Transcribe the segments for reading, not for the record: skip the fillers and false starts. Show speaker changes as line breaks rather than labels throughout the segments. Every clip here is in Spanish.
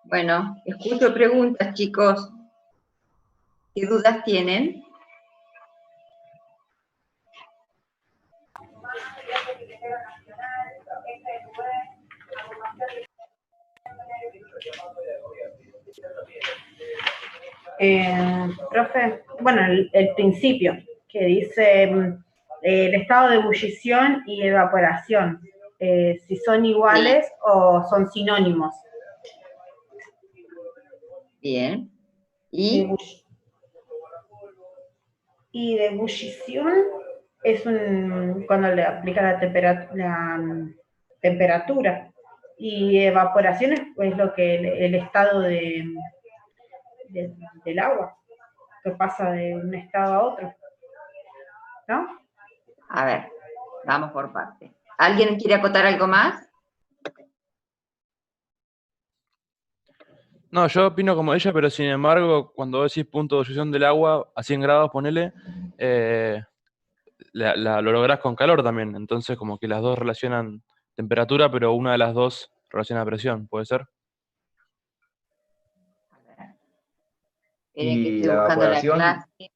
Bueno, escucho preguntas, chicos. ¿Qué dudas tienen?
Profe, bueno, el principio, que dice el estado de ebullición y evaporación, si son iguales
Sí.
o son sinónimos.
Bien. ¿Y?
Y de ebullición es cuando le aplica la temperatura. Y evaporación es lo que el estado del agua, que pasa de un estado a otro. ¿No?
A ver, vamos por partes. ¿Alguien quiere acotar algo más?
No, yo opino como ella, pero sin embargo, cuando decís punto de ebullición del agua a 100 grados, ponele, lo lográs con calor también. Entonces, como que las dos relacionan temperatura, pero una de las dos relaciona presión, ¿puede ser?
Miren que
Y
estoy
la
buscando la
evaporación,
clase.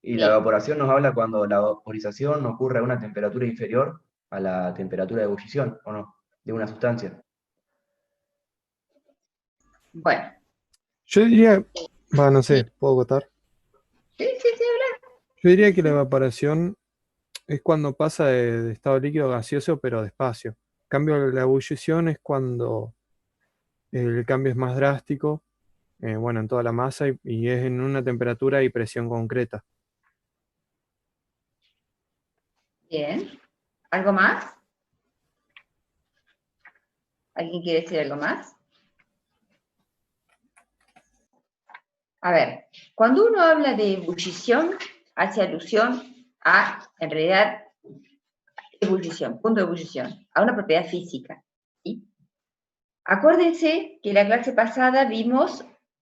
y la evaporación nos habla cuando la vaporización ocurre a una temperatura inferior a la temperatura de ebullición, ¿o no? De una sustancia.
Bueno.
Yo diría, no sé,
Sí.
¿puedo acotar?
Sí, habla.
Yo diría que la evaporación es cuando pasa de estado líquido a gaseoso, pero despacio. En cambio, la ebullición es cuando el cambio es más drástico, bueno, en toda la masa y es en una temperatura y presión concreta.
Bien. ¿Algo más? ¿Alguien quiere decir algo más? A ver, cuando uno habla de ebullición, hace alusión a, en realidad, ebullición, punto de ebullición, a una propiedad física. ¿Sí? Acuérdense que la clase pasada vimos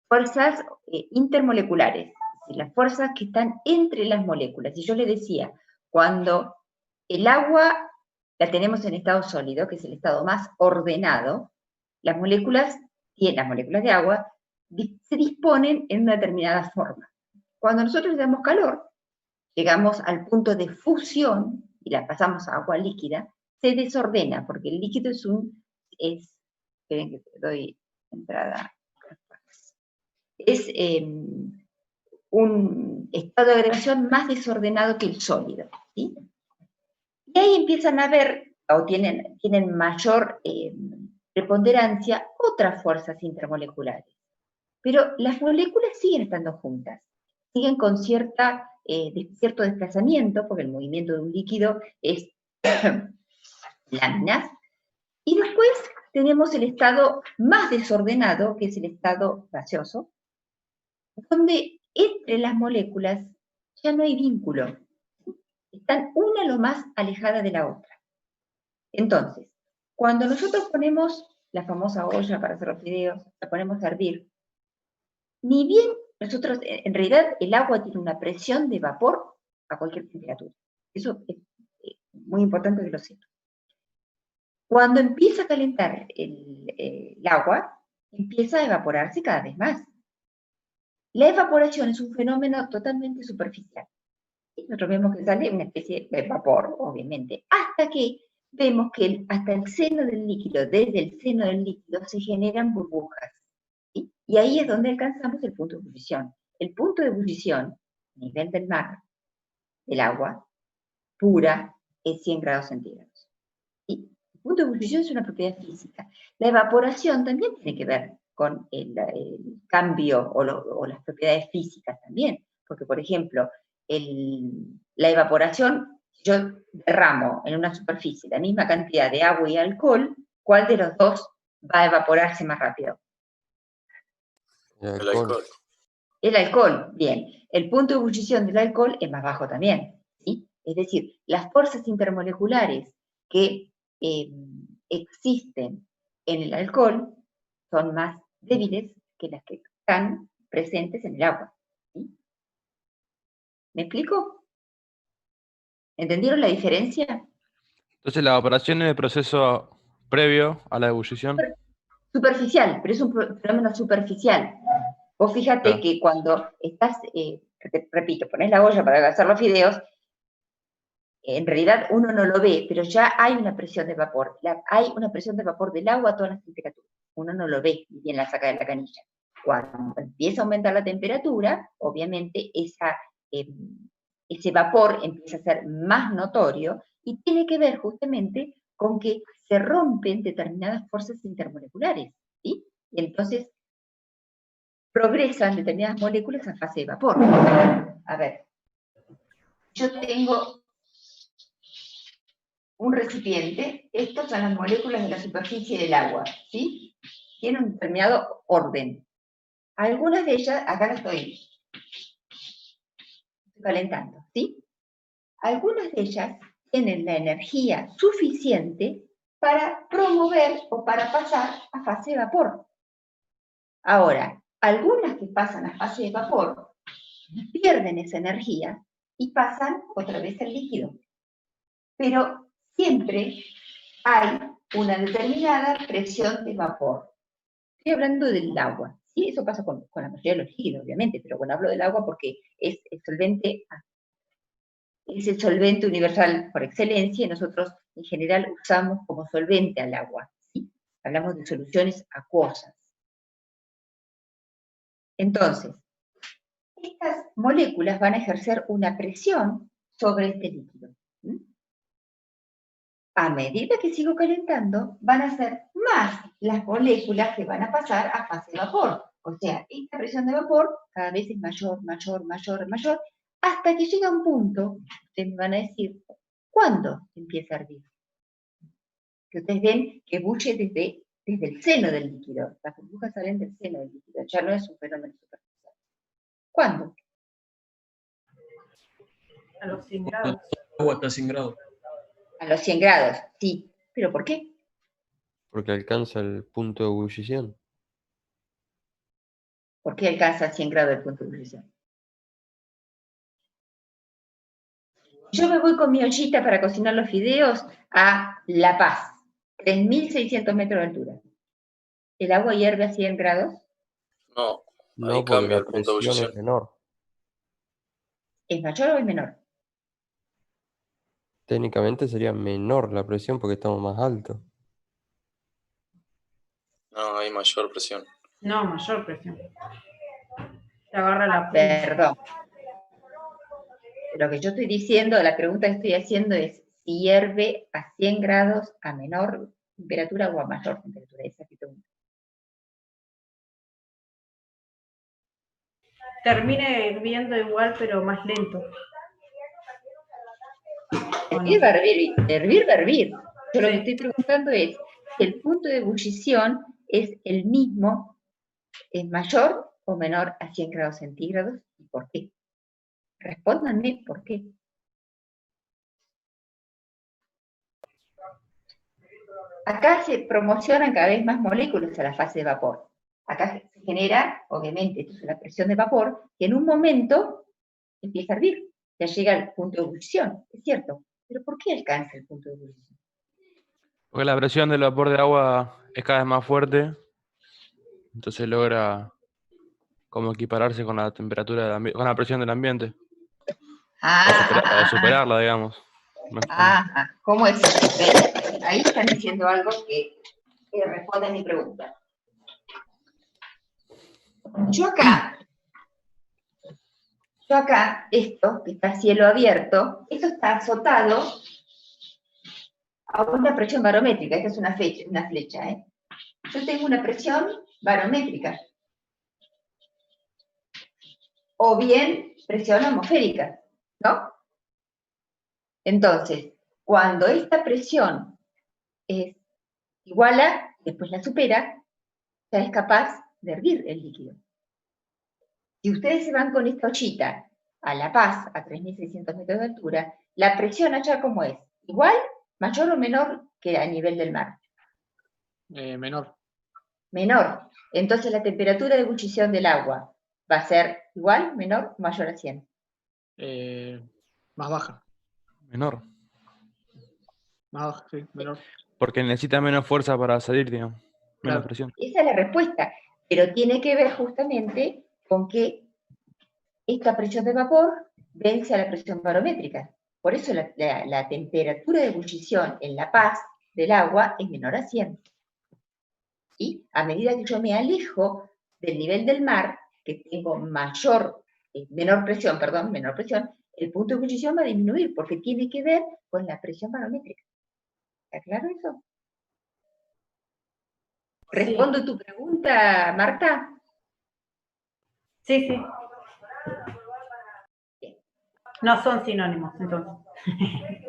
fuerzas intermoleculares, las fuerzas que están entre las moléculas. Y yo les decía, cuando el agua la tenemos en estado sólido, que es el estado más ordenado, las moléculas de agua se disponen en una determinada forma. Cuando nosotros le damos calor, llegamos al punto de fusión y la pasamos a agua líquida, se desordena, porque el líquido esperen que te doy entrada, es un estado de agregación más desordenado que el sólido, ¿sí? Y ahí empiezan a ver, o tienen mayor preponderancia, otras fuerzas intermoleculares. Pero las moléculas siguen estando juntas, siguen con cierto desplazamiento, porque el movimiento de un líquido es láminas, y después tenemos el estado más desordenado, que es el estado gaseoso, donde entre las moléculas ya no hay vínculo, están una lo más alejada de la otra. Entonces, cuando nosotros ponemos la famosa olla para hacer los fideos, la ponemos a hervir, ni bien nosotros, en realidad el agua tiene una presión de vapor a cualquier temperatura. Eso es muy importante que lo sepan. Cuando empieza a calentar el agua, empieza a evaporarse cada vez más. La evaporación es un fenómeno totalmente superficial. Nosotros vemos que sale una especie de vapor, obviamente, hasta que vemos que hasta el seno del líquido, desde el seno del líquido, se generan burbujas. ¿Sí? Y ahí es donde alcanzamos el punto de ebullición. El punto de ebullición, a nivel del mar, del agua, pura, es 100 grados centígrados. ¿Sí? punto de ebullición es una propiedad física. La evaporación también tiene que ver con el cambio o las propiedades físicas también, porque por ejemplo, la evaporación, yo derramo en una superficie la misma cantidad de agua y alcohol, ¿cuál de los dos va a evaporarse más rápido?
El alcohol.
El alcohol, bien. El punto de ebullición del alcohol es más bajo también, ¿sí? Es decir, las fuerzas intermoleculares que existen en el alcohol son más débiles que las que están presentes en el agua, ¿sí? ¿Me explico? ¿Entendieron la diferencia?
Entonces la evaporación es el proceso previo a la ebullición.
Superficial, pero es un fenómeno superficial. Vos fíjate
Claro.
que cuando estás, repito, ponés la olla para hacer los fideos, en realidad uno no lo ve, pero ya hay una presión de vapor. Hay una presión de vapor del agua a todas las temperaturas. Uno no lo ve ni bien la saca de la canilla. Cuando empieza a aumentar la temperatura, obviamente ese vapor empieza a ser más notorio y tiene que ver justamente con que se rompen determinadas fuerzas intermoleculares, ¿sí? Y entonces progresan determinadas moléculas a fase de vapor. A ver, yo tengo un recipiente, estas son las moléculas de la superficie del agua, ¿sí? Tienen un determinado orden. Algunas de ellas, acá las estoy calentando, ¿sí? Algunas de ellas tienen la energía suficiente para promover o para pasar a fase de vapor. Ahora, algunas que pasan a fase de vapor pierden esa energía y pasan otra vez al líquido. Pero siempre hay una determinada presión de vapor. Estoy hablando del agua. Sí, eso pasa con la mayoría de los líquidos, obviamente, pero bueno, hablo del agua porque es el solvente universal por excelencia y nosotros en general usamos como solvente al agua, ¿sí? Hablamos de soluciones acuosas. Entonces, estas moléculas van a ejercer una presión sobre este líquido. A medida que sigo calentando, van a ser más las moléculas que van a pasar a fase de vapor. O sea, esta presión de vapor cada vez es mayor, mayor, mayor, mayor, hasta que llega un punto, ustedes me van a decir, ¿cuándo empieza a hervir? Que ustedes ven que bulle desde el seno del líquido. Las burbujas salen del seno del líquido, ya no es un fenómeno superficial. ¿Cuándo?
A los 100 grados.
Agua hasta 100 grados.
A los 100 grados, sí. ¿Pero por qué?
Porque alcanza el punto de ebullición.
¿Por qué alcanza 100 grados el punto de ebullición? Yo me voy con mi ollita para cocinar los fideos a La Paz, 3.600 metros de altura. ¿El agua hierve a 100 grados?
No,
No,
ahí
porque
cambia
la
el punto de
presión
ebullición.
es menor.
¿Es mayor o es menor?
Técnicamente sería menor la presión porque estamos más altos.
No, hay mayor presión.
No, mayor presión. Te agarra la punta.
Perdón. Lo que yo estoy diciendo, la pregunta que estoy haciendo es si hierve a 100 grados a menor temperatura o a mayor temperatura. Esa es mi pregunta.
Termina hirviendo igual, pero más lento.
Hervir va a hervir, va a hervir. Yo lo que estoy preguntando es si el punto de ebullición es el mismo, es mayor o menor a 100 grados centígrados y por qué. Respóndanme por qué. Acá se promocionan cada vez más moléculas a la fase de vapor. Acá se genera, obviamente, esto es la presión de vapor, que en un momento empieza a hervir. Ya llega al punto de ebullición, es cierto. Pero ¿por qué alcanza el punto de ebullición?
Porque la presión del vapor de agua es cada vez más fuerte, entonces logra como equipararse con la temperatura con la presión del ambiente. O superarla, digamos. No es tan-
¿Cómo es eso? Ahí están diciendo algo que responde a mi pregunta. Yo acá, esto que está a cielo abierto, esto está azotado a una presión barométrica. Esta es una flecha, ¿eh? Yo tengo una presión barométrica. O bien presión atmosférica, ¿no? Entonces, cuando esta presión es igual a, después la supera, ya es capaz de hervir el líquido. Si ustedes se van con esta ollita a La Paz, a 3.600 metros de altura, la presión allá, ¿cómo es? ¿Igual, mayor o menor que a nivel del mar?
Menor.
Menor. Entonces la temperatura de ebullición del agua va a ser igual, menor o mayor a 100.
Más baja.
Menor.
Más baja, sí, menor.
Porque necesita menos fuerza para salir, digamos. Menos
Claro.
presión.
Esa es la respuesta, pero tiene que ver justamente con que esta presión de vapor vence a la presión barométrica. Por eso la temperatura de ebullición en La Paz del agua es menor a 100. Y a medida que yo me alejo del nivel del mar, que tengo menor presión, el punto de ebullición va a disminuir, porque tiene que ver con la presión barométrica. ¿Está claro eso? ¿Respondo tu pregunta, Marta?
Sí, sí. No son sinónimos, entonces.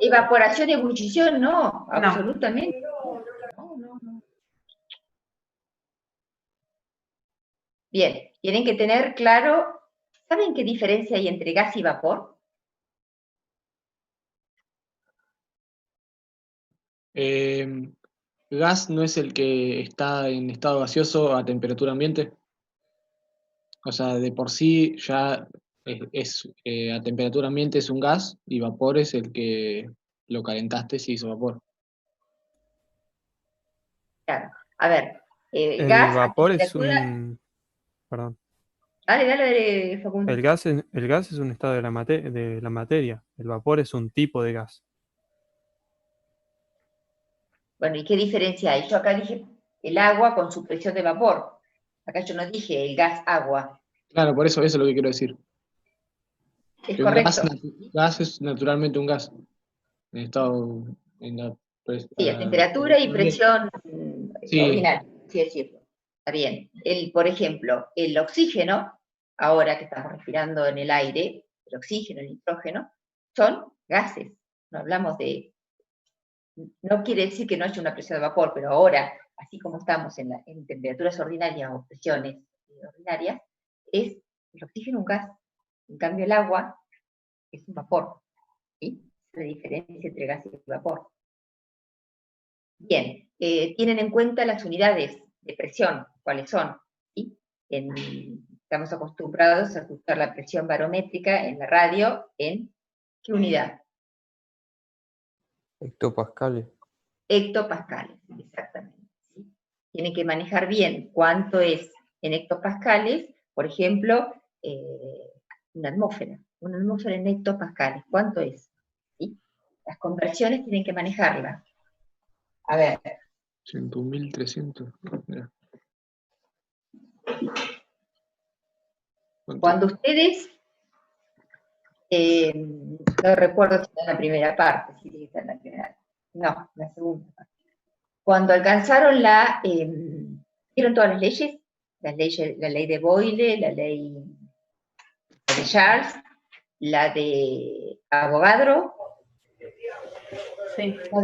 Evaporación y ebullición, no, absolutamente. No. Bien, tienen que tener claro, ¿saben qué diferencia hay entre gas y vapor?
Gas no es el que está en estado gaseoso a temperatura ambiente. O sea, de por sí ya a temperatura ambiente es un gas y vapor es el que lo calentaste y hizo vapor.
Claro. A ver,
El
gas a
vapor es
temperatura...
un... Perdón.
Dale, Facundo.
El gas es un estado de la materia. El vapor es un tipo de gas.
Bueno, ¿y qué diferencia hay? Yo acá dije el agua con su presión de vapor. Acá yo no dije el gas agua.
Claro, por eso es lo que quiero decir.
Es
Que un
correcto.
gas es naturalmente un gas. En estado.
Sí, a temperatura y presión
Sí.
ordinaria. Sí, es cierto. Está bien. Por ejemplo, el oxígeno, ahora que estamos respirando en el aire, el oxígeno, el nitrógeno, son gases. No hablamos de. No quiere decir que no haya una presión de vapor, pero ahora, así como estamos en temperaturas ordinarias o presiones ordinarias, es el oxígeno un gas. En cambio, el agua es un vapor. ¿Sí? La diferencia entre gas y vapor. Bien, tienen en cuenta las unidades de presión, ¿cuáles son? ¿Sí? Estamos acostumbrados a escuchar la presión barométrica en la radio, ¿en qué unidad?
Hectopascales.
Hectopascales, exactamente. ¿Sí? Tienen que manejar bien cuánto es en hectopascales, por ejemplo, una atmósfera. Una atmósfera en hectopascales, ¿cuánto es? ¿Sí? Las conversiones tienen que manejarlas. A ver.
100.300. Mira.
Cuando ustedes, no recuerdo si está en la primera parte, si tiene que estar en la primera, no, la segunda parte. Cuando alcanzaron ¿vieron todas las leyes? La ley de Boyle, la ley de Charles, la de Avogadro.
Sí.
La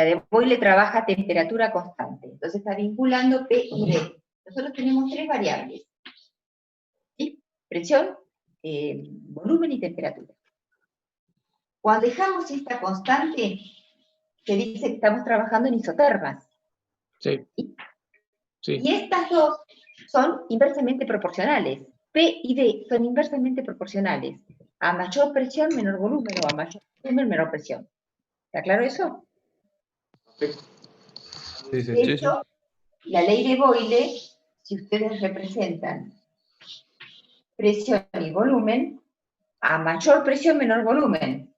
de Boyle trabaja a temperatura constante, entonces está vinculando P y D. Nosotros tenemos tres variables, ¿sí? Presión, volumen y temperatura. Cuando dejamos esta constante, se dice que estamos trabajando en isotermas.
Sí. Sí.
Y estas dos son inversamente proporcionales. P y D son inversamente proporcionales. A mayor presión, menor volumen, o a mayor volumen, menor presión. ¿Está claro eso?
Sí.
De hecho, la ley de Boyle, si ustedes representan presión y volumen, a mayor presión, menor volumen.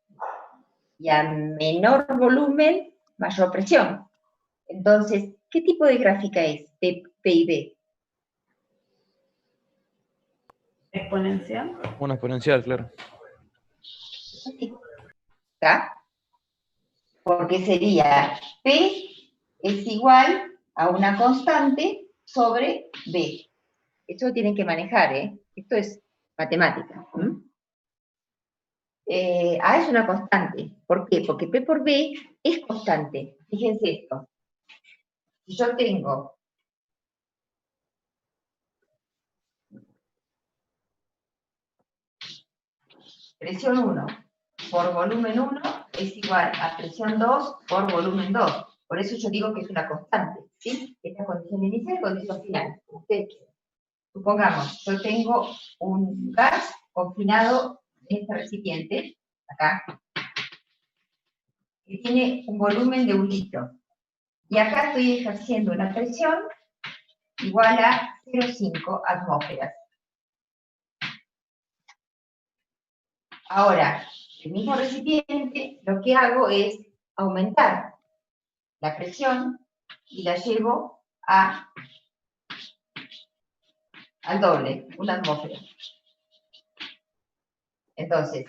Y a menor volumen, mayor presión. Entonces, ¿qué tipo de gráfica es P y D?
Exponencial.
Una exponencial, claro.
Así. ¿Está? Porque sería P es igual a una constante sobre B. Esto lo tienen que manejar, ¿eh? Esto es matemática. A es una constante. ¿Por qué? Porque P por B es constante. Fíjense esto. Si yo tengo presión 1 por volumen 1 es igual a presión 2 por volumen 2. Por eso yo digo que es una constante, ¿sí? Esta condición inicial y condición final. Ustedes quieran. Supongamos, yo tengo un gas confinado en este recipiente, acá, que tiene un volumen de 1 litro. Y acá estoy ejerciendo una presión igual a 0,5 atmósferas. Ahora, el mismo recipiente, lo que hago es aumentar la presión y la llevo al doble, 1 atmósfera. Entonces,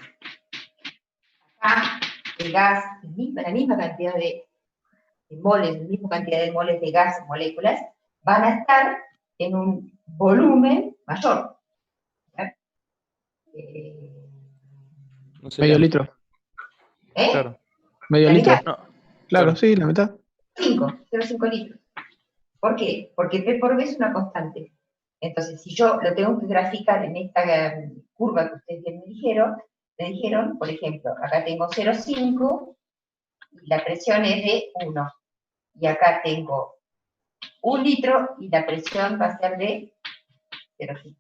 acá el gas, la misma cantidad de moles, la misma cantidad de moles de gas, moléculas, van a estar en un volumen mayor.
No sé,
Medio litro.
claro.
Medio
La
litro.
mitad.
No,
Claro,
claro.
sí, la mitad.
0,5 litros. ¿Por qué? Porque P por B es una constante. Entonces, si yo lo tengo que graficar en esta curva que ustedes me dijeron, por ejemplo, acá tengo 0,5 y la presión es de 1. Y acá tengo 1 litro y la presión va a ser de 0,5.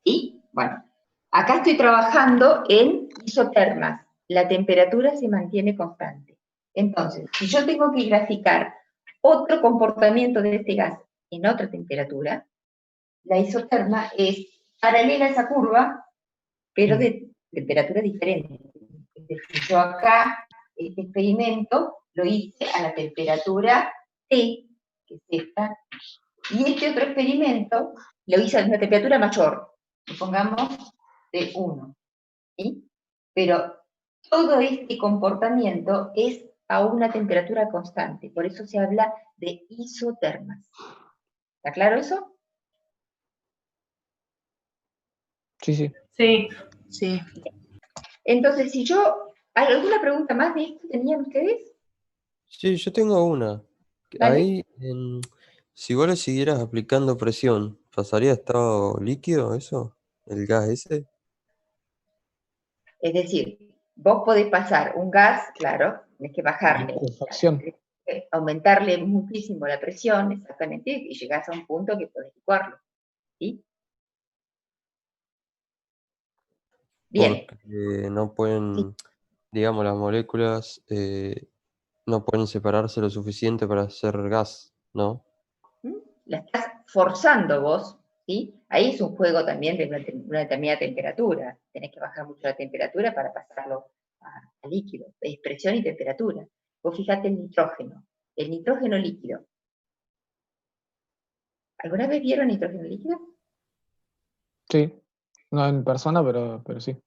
Y, bueno, acá estoy trabajando en isotermas. La temperatura se mantiene constante. Entonces, si yo tengo que graficar otro comportamiento de este gas en otra temperatura, la isoterma es paralela a esa curva, pero de temperatura diferente. Es decir, yo acá, este experimento, lo hice a la temperatura T, que es esta, y este otro experimento lo hice a una temperatura mayor, supongamos de 1, ¿sí? Pero todo este comportamiento es a una temperatura constante, por eso se habla de isotermas. ¿Está claro eso?
Sí, sí.
Sí.
Sí.
Entonces, si yo... ¿Hay alguna pregunta más de esto tenían ustedes?
Sí, yo tengo una.
Dale.
Ahí, si vos le siguieras aplicando presión, ¿pasaría a estado líquido eso? ¿El gas ese?
Es decir, vos podés pasar un gas, claro, tenés que bajarle,
Licuefacción.
aumentarle muchísimo la presión, exactamente, y llegás a un punto que podés licuarlo, ¿sí? Bien.
Porque no pueden, digamos, las moléculas no pueden separarse lo suficiente para hacer gas, ¿no?
La estás forzando vos, ¿sí? Ahí es un juego también de una determinada temperatura. Tenés que bajar mucho la temperatura para pasarlo a líquido. Es presión y temperatura. Vos fijate el nitrógeno líquido. ¿Alguna vez vieron nitrógeno líquido?
Sí. No en persona, pero sí.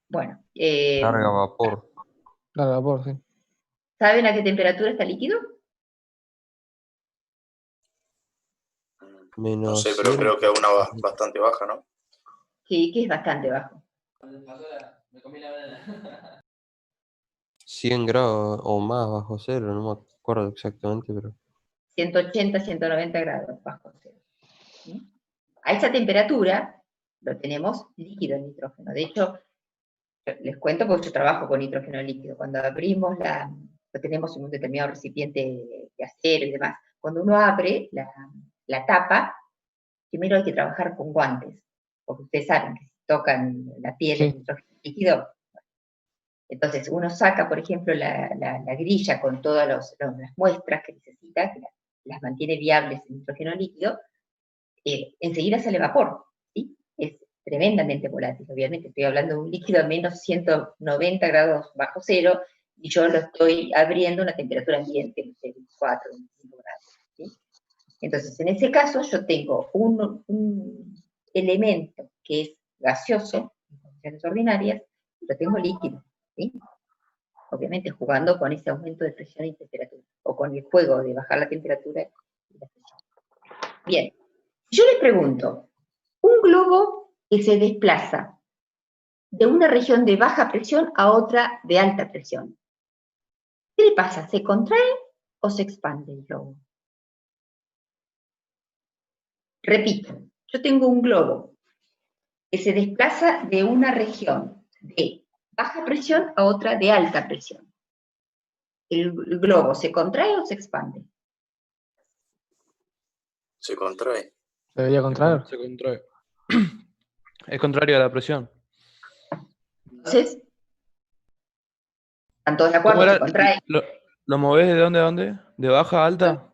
Bueno,
Carga vapor.
Claro, vapor, sí.
¿saben a qué temperatura está el líquido?
No
Menos
sé, pero
100,
creo que una bastante baja, ¿no?
Sí, que es bastante bajo.
100 grados o más bajo cero, no me acuerdo exactamente, pero
180, 190 grados bajo cero. ¿Sí? A esa temperatura lo tenemos líquido el nitrógeno. De hecho, les cuento porque yo trabajo con nitrógeno líquido. Cuando abrimos lo tenemos en un determinado recipiente de acero y demás. Cuando uno abre la tapa, primero hay que trabajar con guantes, porque ustedes saben que si tocan la piel
Sí.
el nitrógeno líquido, entonces uno saca, por ejemplo, la grilla con todas las muestras que necesita, que las mantiene viables en nitrógeno líquido, enseguida sale vapor, ¿sí? Es tremendamente volátil, obviamente estoy hablando de un líquido a menos 190 grados bajo cero, y yo lo estoy abriendo a una temperatura ambiente de 24, 25 grados, ¿sí? Entonces, en ese caso, yo tengo un elemento que es gaseoso, presiones ordinarias, lo tengo líquido, ¿sí? Obviamente jugando con ese aumento de presión y temperatura, o con el juego de bajar la temperatura y la presión. Bien, yo les pregunto, un globo que se desplaza de una región de baja presión a otra de alta presión, ¿qué le pasa? ¿Se contrae o se expande el globo? Repito, yo tengo un globo que se desplaza de una región de baja presión a otra de alta presión. ¿El globo se contrae o se expande?
Se contrae.
Debería contraer.
Se contrae. Es contrario a la presión.
Entonces, ¿están todos de
¿Cómo
acuerdo? Se
era?
contrae
¿Lo movés de dónde a dónde? ¿De baja a alta?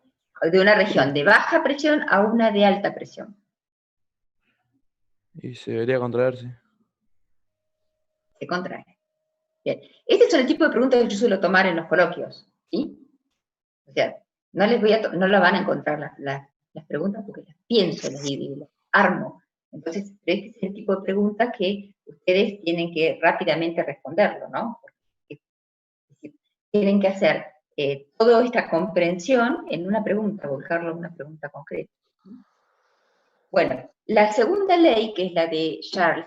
de una región de baja presión a una de alta presión.
Y se debería contraerse.
Se contrae. Bien. Este es el tipo de preguntas que yo suelo tomar en los coloquios, ¿sí? O sea, no la van a encontrar las preguntas porque las pienso, las armo. Entonces, este es el tipo de preguntas que ustedes tienen que rápidamente responderlo, ¿no? Porque tienen que hacer toda esta comprensión en una pregunta, volcarlo a una pregunta concreta. Bueno, la segunda ley, que es la de Charles,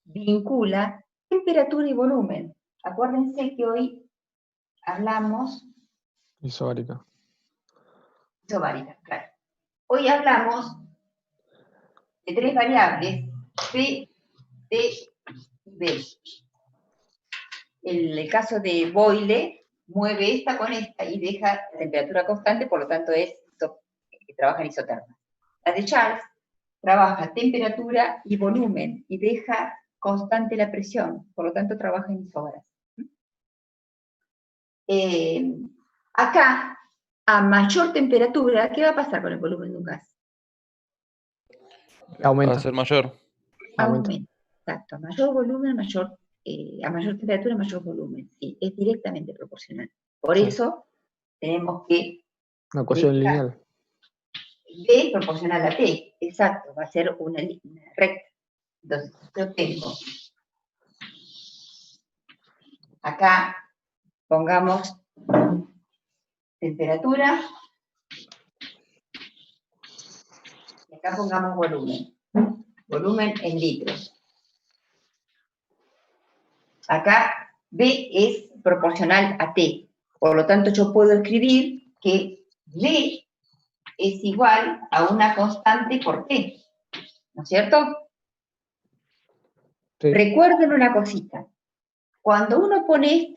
vincula temperatura y volumen. Acuérdense que hoy hablamos
Isobárica.
isobárica, claro. Hoy hablamos de tres variables, P, T y B. El caso de Boyle mueve esta con esta y deja la temperatura constante, por lo tanto trabaja en isoterma. La de Charles trabaja temperatura y volumen y deja constante la presión, por lo tanto trabaja en isobaras. Acá, a mayor temperatura, ¿qué va a pasar con el volumen de un gas?
Va
Aumenta.
a ser mayor.
Aumenta. Exacto, a mayor volumen, a mayor temperatura, mayor volumen. Sí, es directamente proporcional. Por
Sí.
eso tenemos que
Una ecuación lineal.
B proporcional a T. Exacto, va a ser una recta. Entonces, yo tengo acá, pongamos temperatura, y acá pongamos volumen. Volumen en litros. Acá B es proporcional a T. Por lo tanto, yo puedo escribir que B es igual a una constante por T. ¿No es cierto?
Sí.
Recuerden una cosita. Cuando uno pone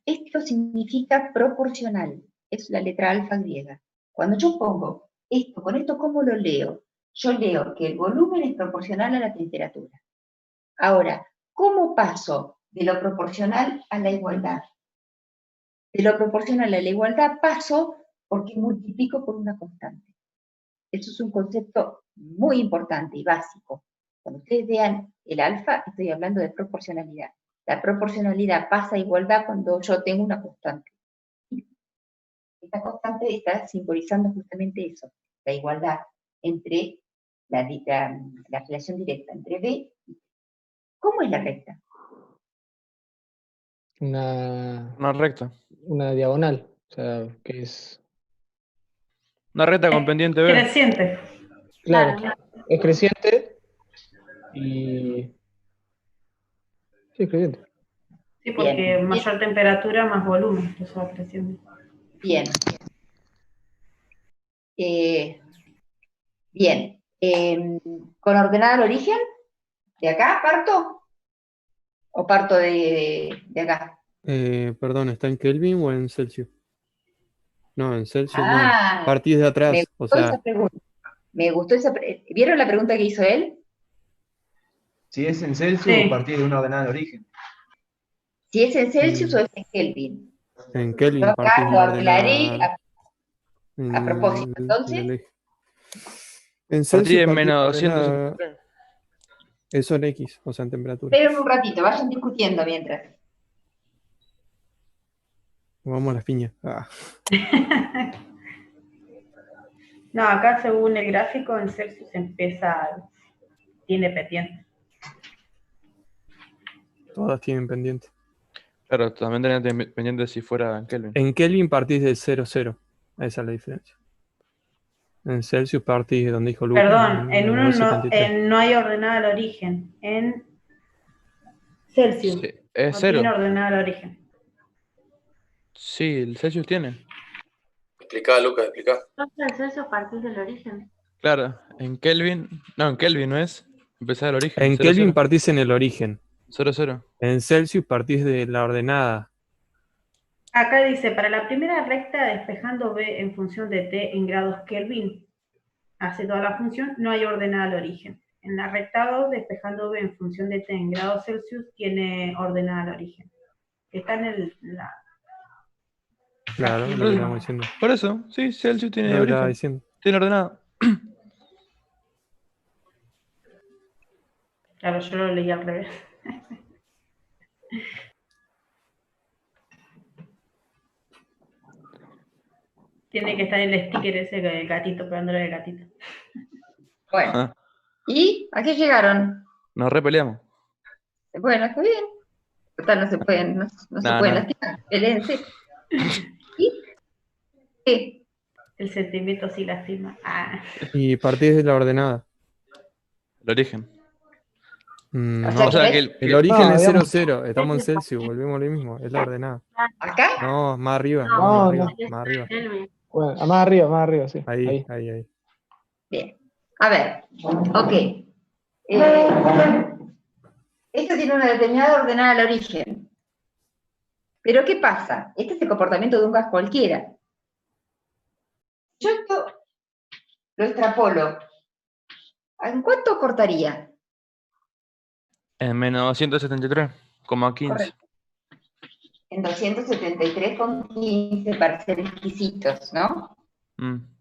esto significa proporcional. Es la letra alfa griega. Cuando yo pongo esto con esto, ¿cómo lo leo? Yo leo que el volumen es proporcional a la temperatura. Ahora, ¿cómo paso de lo proporcional a la igualdad? De lo proporcional a la igualdad paso porque multiplico por una constante. Eso es un concepto muy importante y básico. Cuando ustedes vean el alfa, estoy hablando de proporcionalidad. La proporcionalidad pasa a igualdad cuando yo tengo una constante. Esta constante está simbolizando justamente eso, la igualdad entre la relación directa entre B y T. ¿Cómo es la recta?
Una
recta.
Una diagonal. O sea, que es.
Una recta con pendiente B.
Creciente.
Claro, es creciente y. Sí, es creciente.
Sí, porque
Bien.
mayor temperatura, más volumen, eso va creciendo.
Bien. Bien. ¿Con ordenada al origen? ¿De acá parto? ¿O parto de acá?
Perdón, ¿está en Kelvin o en Celsius? No, en Celsius no.
Ah,
Partís de
me
atrás, o
gustó esa
sea,
pregunta. Me gustó ¿Vieron la pregunta que hizo él?
Si es en Celsius,
Sí.
partir de una ordenada de origen.
Si es en Celsius o es en Kelvin.
en
Yo
Kelvin
acá
partís de
lo
una
aclaré
ordenada
a propósito.
en
Entonces,
el eje. En
Partí
Celsius
de
partís de
menos
una
200.
ordenada, eso en X, o sea, en temperatura.
esperen un ratito, vayan discutiendo mientras.
Vamos a las piñas. Ah.
No, acá según el gráfico en Celsius tiene pendiente.
todas tienen pendiente.
Claro, también tenía pendiente si fuera en Kelvin.
En Kelvin partís de 0,0. Esa es la diferencia. En Celsius partís de donde dijo Lucas.
Perdón, en uno no,
273.
no hay ordenada al origen. En Celsius
Sí, es
no
cero.
tiene ordenada al origen.
Sí, el Celsius tiene.
Explicá, Lucas, explicá.
Entonces el Celsius a partir del origen.
Claro, en Kelvin no es. Empezar del origen.
En
0,
Kelvin
0.
partís en el origen.
0, 0.
En Celsius partís de la ordenada.
Acá dice, para la primera recta despejando B en función de T en grados Kelvin, hace toda la función, no hay ordenada al origen. En la recta 2, despejando B en función de T en grados Celsius, tiene ordenada al origen. Está en la...
Claro, lo que estamos diciendo.
Por eso, sí, Celsius tiene
Lo que estaba
origen.
diciendo.
Tiene ordenado.
Claro, yo lo leí al revés. Tiene que estar el sticker ese del gatito, pegándole al gatito.
Bueno,
Ah,
¿y a qué llegaron?
nos repeleamos.
Bueno, está bien. Total, no se pueden, no se
No,
pueden
no.
lastimar. Peléense. ¿Y qué?
El sentimiento sí lastima. Ah.
Y partís de la ordenada.
El origen.
O sea,
No,
O sea,
¿ves?
que
el origen
No,
es
digamos-
0,0. Estamos en Celsius, volvemos a lo mismo. Es la ordenada.
¿Acá?
No, más arriba.
No,
más
no.
arriba. Más arriba.
Kelvin.
Bueno, más arriba, sí.
Ahí.
Bien. A ver, ok. Esto tiene una determinada ordenada al origen. Pero ¿qué pasa? Este es el comportamiento de un gas cualquiera. Yo esto lo extrapolo. ¿En cuánto cortaría?
En menos 173,15.
Correcto. En 273,15 para ser exquisitos, ¿no?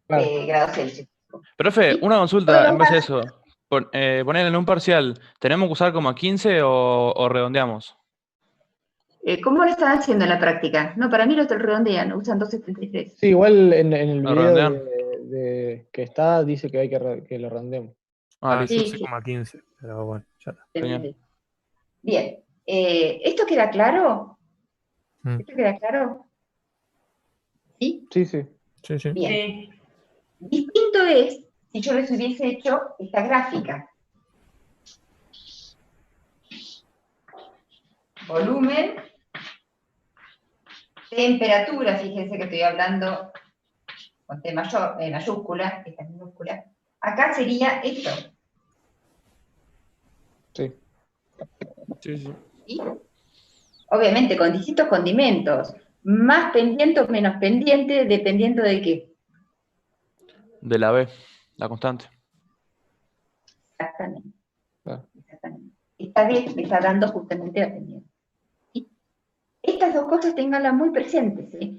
Claro.
Grados Celsius.
Profe,
Sí.
una consulta
Todos
en base a
los
eso. Poner en un parcial, ¿tenemos que usar como a 15 o redondeamos?
¿Cómo lo están haciendo en la práctica? No, para mí lo redondean, usan 273.
Sí, igual en el
¿Lo
video
redondean?
que está, dice que hay que lo redondemos.
Ah,
Parece
listo.
Sí, sí.
11,15. Pero bueno, ya está.
Genial.
Bien. ¿Esto queda claro?
Mm.
¿Esto queda claro? ¿Sí?
Sí, sí.
Sí, sí.
Bien.
Sí.
Distinto es si yo les hubiese hecho esta gráfica. Volumen, temperatura, fíjense que estoy hablando con T mayor, mayúscula, esta es minúscula. Acá sería esto.
Sí.
Sí, sí.
¿Sí? Obviamente con distintos condimentos, más pendiente o menos pendiente, dependiendo de qué.
De la B, la constante.
Exactamente.
Claro.
Exactamente. Esta vez me está dando justamente la pendiente. ¿Sí? Estas dos cosas tenganlas muy presentes. ¿Eh?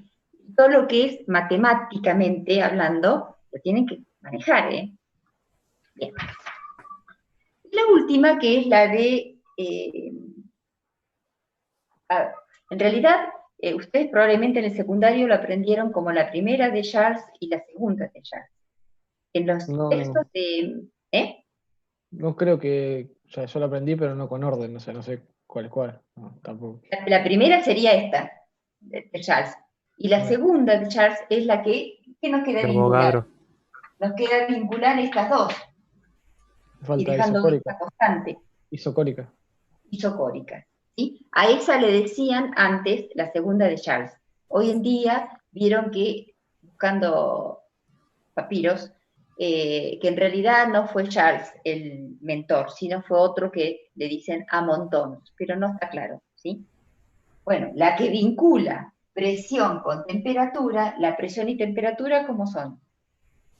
Todo lo que es matemáticamente hablando, lo tienen que manejar. ¿Eh? Bien. La última, que es la de... a ver, en realidad, ustedes probablemente en el secundario lo aprendieron como la primera de Charles y la segunda de Charles. En los
No.
textos de...
No creo que. O sea, yo lo aprendí, pero no con orden. O sea, no sé cuál es cuál. No, tampoco.
La primera sería esta, de Charles. Y la
Bueno.
segunda de Charles es la que nos queda
De
vincular.
Avogadro.
Nos queda vincular estas dos. Y
Falta
dejando
isocórica.
esta constante,
Isocórica.
isocórica. ¿Sí? A esa le decían antes la segunda de Charles. Hoy en día vieron que, buscando papiros, que en realidad no fue Charles el mentor, sino fue otro que le dicen a montones, pero no está claro, ¿sí? Bueno, la que vincula presión con temperatura, la presión y temperatura, ¿cómo son?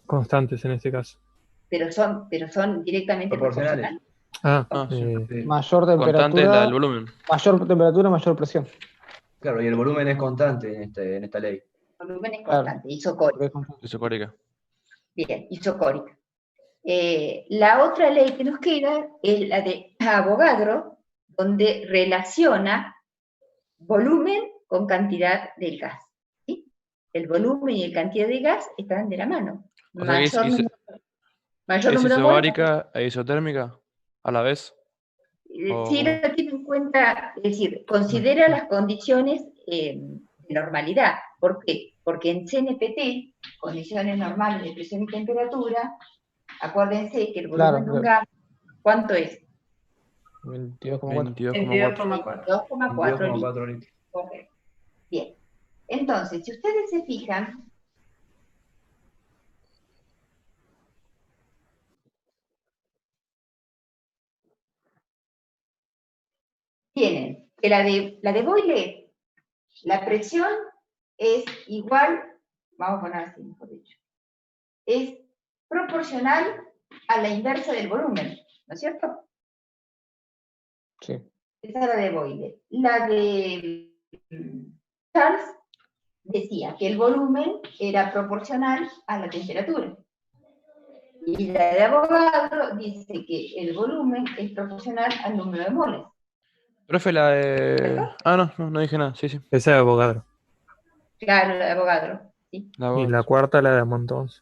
Constantes en este caso.
Pero son directamente
Proporcionales.
proporcionales.
Ah, sí.
Sí.
Mayor
Constante es la
temperatura.
del volumen.
Mayor temperatura, mayor presión.
Claro, y el volumen es constante en esta ley.
El volumen es
Claro.
constante, isocórico.
Porque es constante.
Isocórica.
Bien, isocórica. La otra ley que nos queda es la de Avogadro, donde relaciona volumen con cantidad del gas. ¿Sí? El volumen y la cantidad de gas están de la mano.
O sea que es
Mayor
¿Es
número de moles,
isobárica e isotérmica a la vez?
Sí lo tiene en cuenta, es decir, considera las condiciones de normalidad. ¿Por qué? Porque en CNPT, condiciones normales de presión y temperatura, acuérdense que el volumen de un gas, ¿cuánto es?
22,4.
22,4.
2,4 litros.
22,4 litros.
Correcto. Bien. Entonces, si ustedes se fijan, tienen que la de Boyle, la presión es igual, vamos a poner así, mejor dicho, es proporcional a la inversa del volumen, ¿no es cierto?
Sí.
Esa era la de Boyle. La de Charles decía que el volumen era proporcional a la temperatura. Y la de Avogadro dice que el volumen es proporcional al número de moles.
Profe, la de... Ah, no dije nada, sí.
Esa de Avogadro.
Claro, la de Avogadro. Sí,
La
Y
voz.
la cuarta la de Monton.
sí,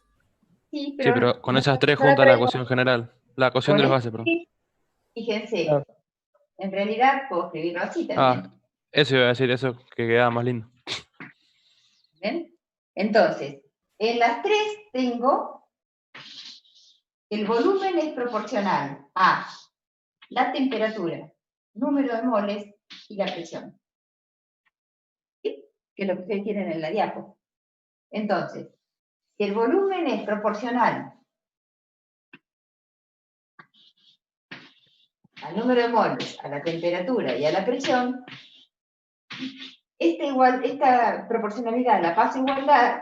Sí, pero con esas tres
no la
juntas la
traigo.
ecuación general. La ecuación
Con
de los
esto,
gases, perdón.
sí, fíjense,
Claro.
en realidad puedo escribirlo así también.
Ah, eso iba a decir, eso que quedaba más lindo.
¿Ven? Entonces, en las tres tengo el volumen es proporcional a la temperatura, número de moles y la presión. ¿Sí? Que es lo que ustedes tienen en la diapo. Entonces, si el volumen es proporcional al número de moles, a la temperatura y a la presión, esta proporcionalidad la paso a igualdad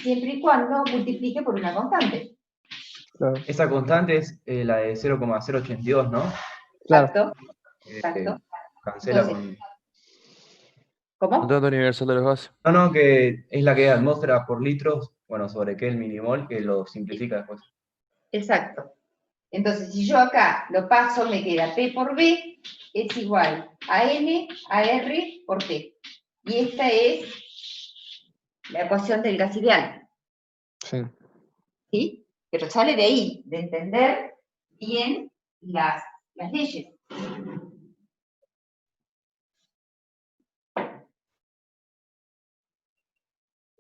siempre y cuando multiplique por una constante.
Claro.
Esa constante es la de 0,082, ¿no?
Claro.
Exacto.
Eh,
Exacto.
cancela
Entonces,
con...
¿cómo?
Contrato universal de los gases.
No, que es la que es atmósfera por litros, bueno, sobre Kelvin y mol, que lo simplifica después.
Exacto. Entonces, si yo acá lo paso, me queda P por B es igual a N a R por T. Y esta es la ecuación del gas ideal.
Sí.
¿Sí? Pero sale de ahí, de entender bien las leyes.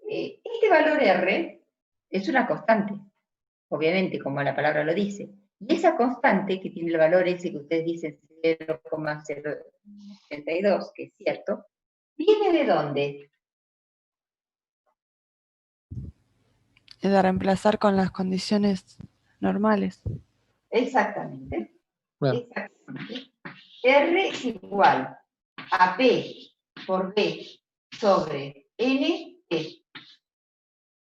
Este valor R es una constante, obviamente, como la palabra lo dice. Y esa constante, que tiene el valor ese que ustedes dicen 0,082, que es cierto, ¿viene de dónde?
De reemplazar con las condiciones normales.
Exactamente.
Bueno.
Exactamente. R es igual a P por B sobre N T.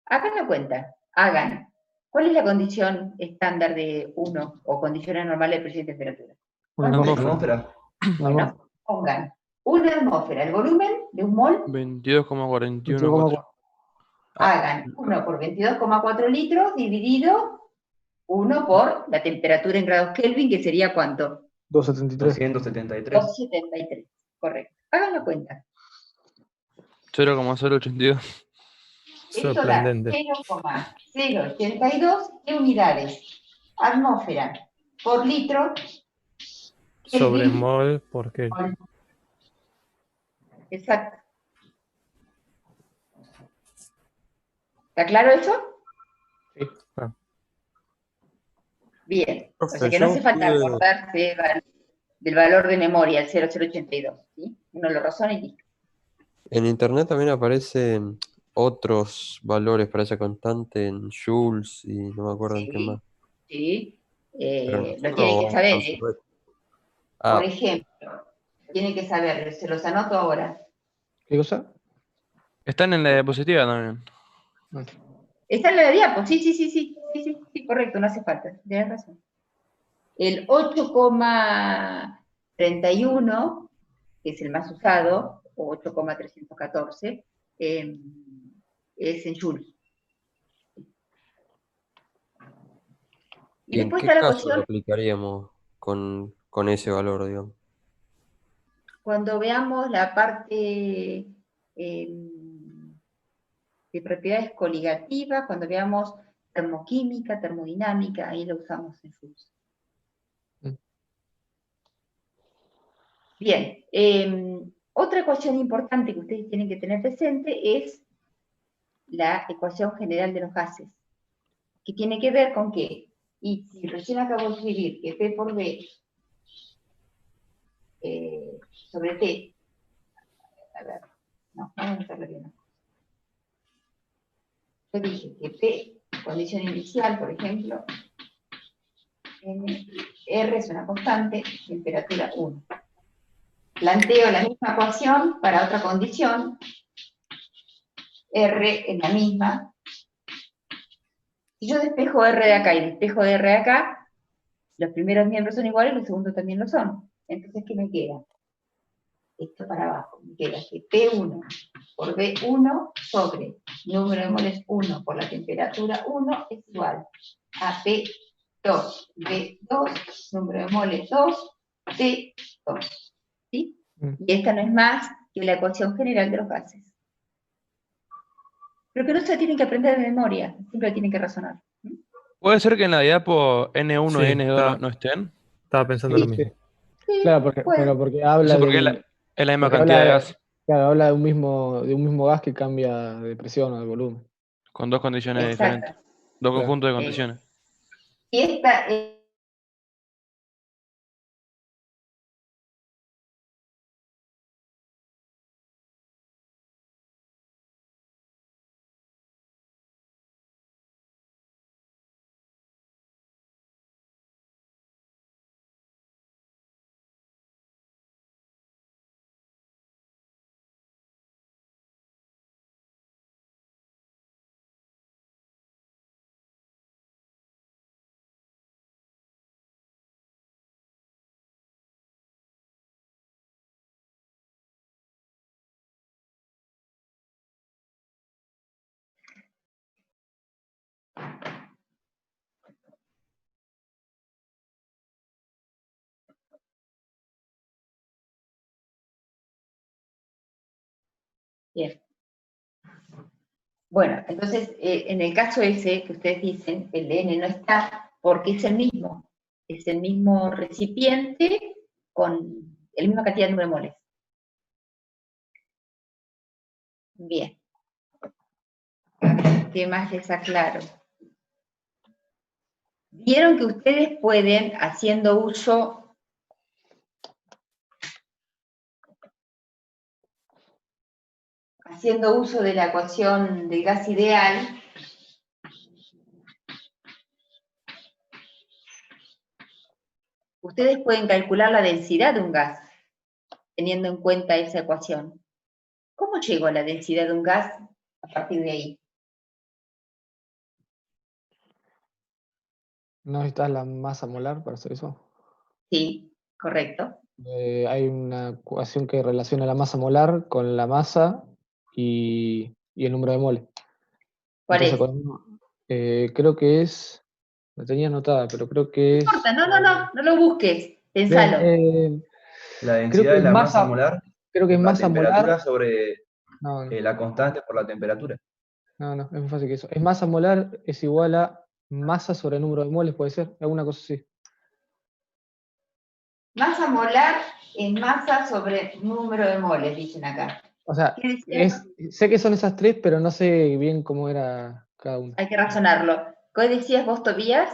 Hagan la cuenta, hagan. ¿Cuál es la condición estándar de 1 o condiciones normales de presión y temperatura?
Una
¿Una
atmósfera.
atmósfera?
Bueno, pongan una atmósfera, el volumen de un mol,
22,414.
hagan 1 por 22,4 litros dividido 1 por la temperatura en grados Kelvin, que sería ¿cuánto?
273.
273.
273, correcto. Hagan la cuenta.
0,082.
Esto da
Sorprendente.
0,082 unidades. Atmósfera por litro.
Sobre
Kelvin,
mol, porque
mol. Exacto. ¿Está claro eso?
Sí.
Bien. O sea
Profe,
que no
yo
hace falta
pude-
acordarse del valor de memoria, el 0,082. ¿Sí? Uno lo razona y listo.
en internet también aparecen otros valores para esa constante en joules y no me acuerdo en qué más.
Sí.
Pero
Lo
nosotros
tienen que
vamos
saber,
a
¿eh?
saber.
Por
Ah,
ejemplo, tienen que saber, se los anoto ahora.
¿Qué cosa?
Están en la diapositiva también.
Está en la diapo, sí, correcto, no hace falta, tienes razón. El 8,31, que es el más usado, o 8,314, es en joules. Y
¿y en
después
qué
está la
caso lo
ecuación,
aplicaríamos con ese valor, digamos?
cuando veamos la parte de propiedades coligativas, cuando veamos termoquímica, termodinámica, ahí lo usamos en joules. Bien, otra ecuación importante que ustedes tienen que tener presente es la ecuación general de los gases, que tiene que ver con que, y si recién acabo de escribir que P por B sobre T, a ver, no, vamos a hacerlo bien. Yo dije que P, condición inicial, por ejemplo, R es una constante, temperatura 1. Planteo la misma ecuación para otra condición, R es la misma. Si yo despejo R de acá y despejo de R de acá, los primeros miembros son iguales, los segundos también lo son. Entonces, ¿qué me queda? Esto para abajo, me queda que P1 por B1 sobre número de moles 1 por la temperatura 1 es igual a P2, B2, número de moles 2, T2. ¿Sí? Y esta no es más que la ecuación general de los gases. Pero que no se tienen que aprender de memoria, siempre tienen que razonar.
¿Puede ser que en la diapo N1 y
Sí,
N2 no estén?
estaba pensando
Sí,
lo mismo.
Sí,
Claro,
puede.
pero porque
No
habla
sé por qué
del,
es la misma
porque
cantidad
habla
de
de,
gas,
claro, habla de un mismo gas que cambia de presión o de volumen.
con dos condiciones
Exacto.
diferentes. Dos
Claro.
conjuntos de condiciones.
Y esta es bien. Bueno, entonces, en el caso ese que ustedes dicen, el N no está porque es el mismo recipiente con la misma cantidad de número de moles. Bien. ¿Qué más les aclaro? Vieron que ustedes pueden, haciendo uso de la ecuación del gas ideal, ustedes pueden calcular la densidad de un gas, teniendo en cuenta esa ecuación. ¿Cómo llego a la densidad de un gas a partir de ahí?
¿No necesitas la masa molar para hacer eso?
Sí, correcto.
Hay una ecuación que relaciona la masa molar con la masa y el número de moles.
¿Cuál es?
Creo que es, la tenía anotada, pero creo que es...
No importa, no lo busques, pensalo.
La
creo
densidad
que
de
es
la masa molar
creo que es
por la
masa
temperatura
molar.
sobre
No,
la constante por la temperatura.
no, es más fácil que eso. Es masa molar es igual a masa sobre número de moles, puede ser, alguna cosa así.
Masa molar es masa sobre número de moles, dicen acá.
O sea,
¿Qué dice?
sé que son esas tres, pero no sé bien cómo era cada una.
Hay que razonarlo. ¿Qué decías vos, Tobías?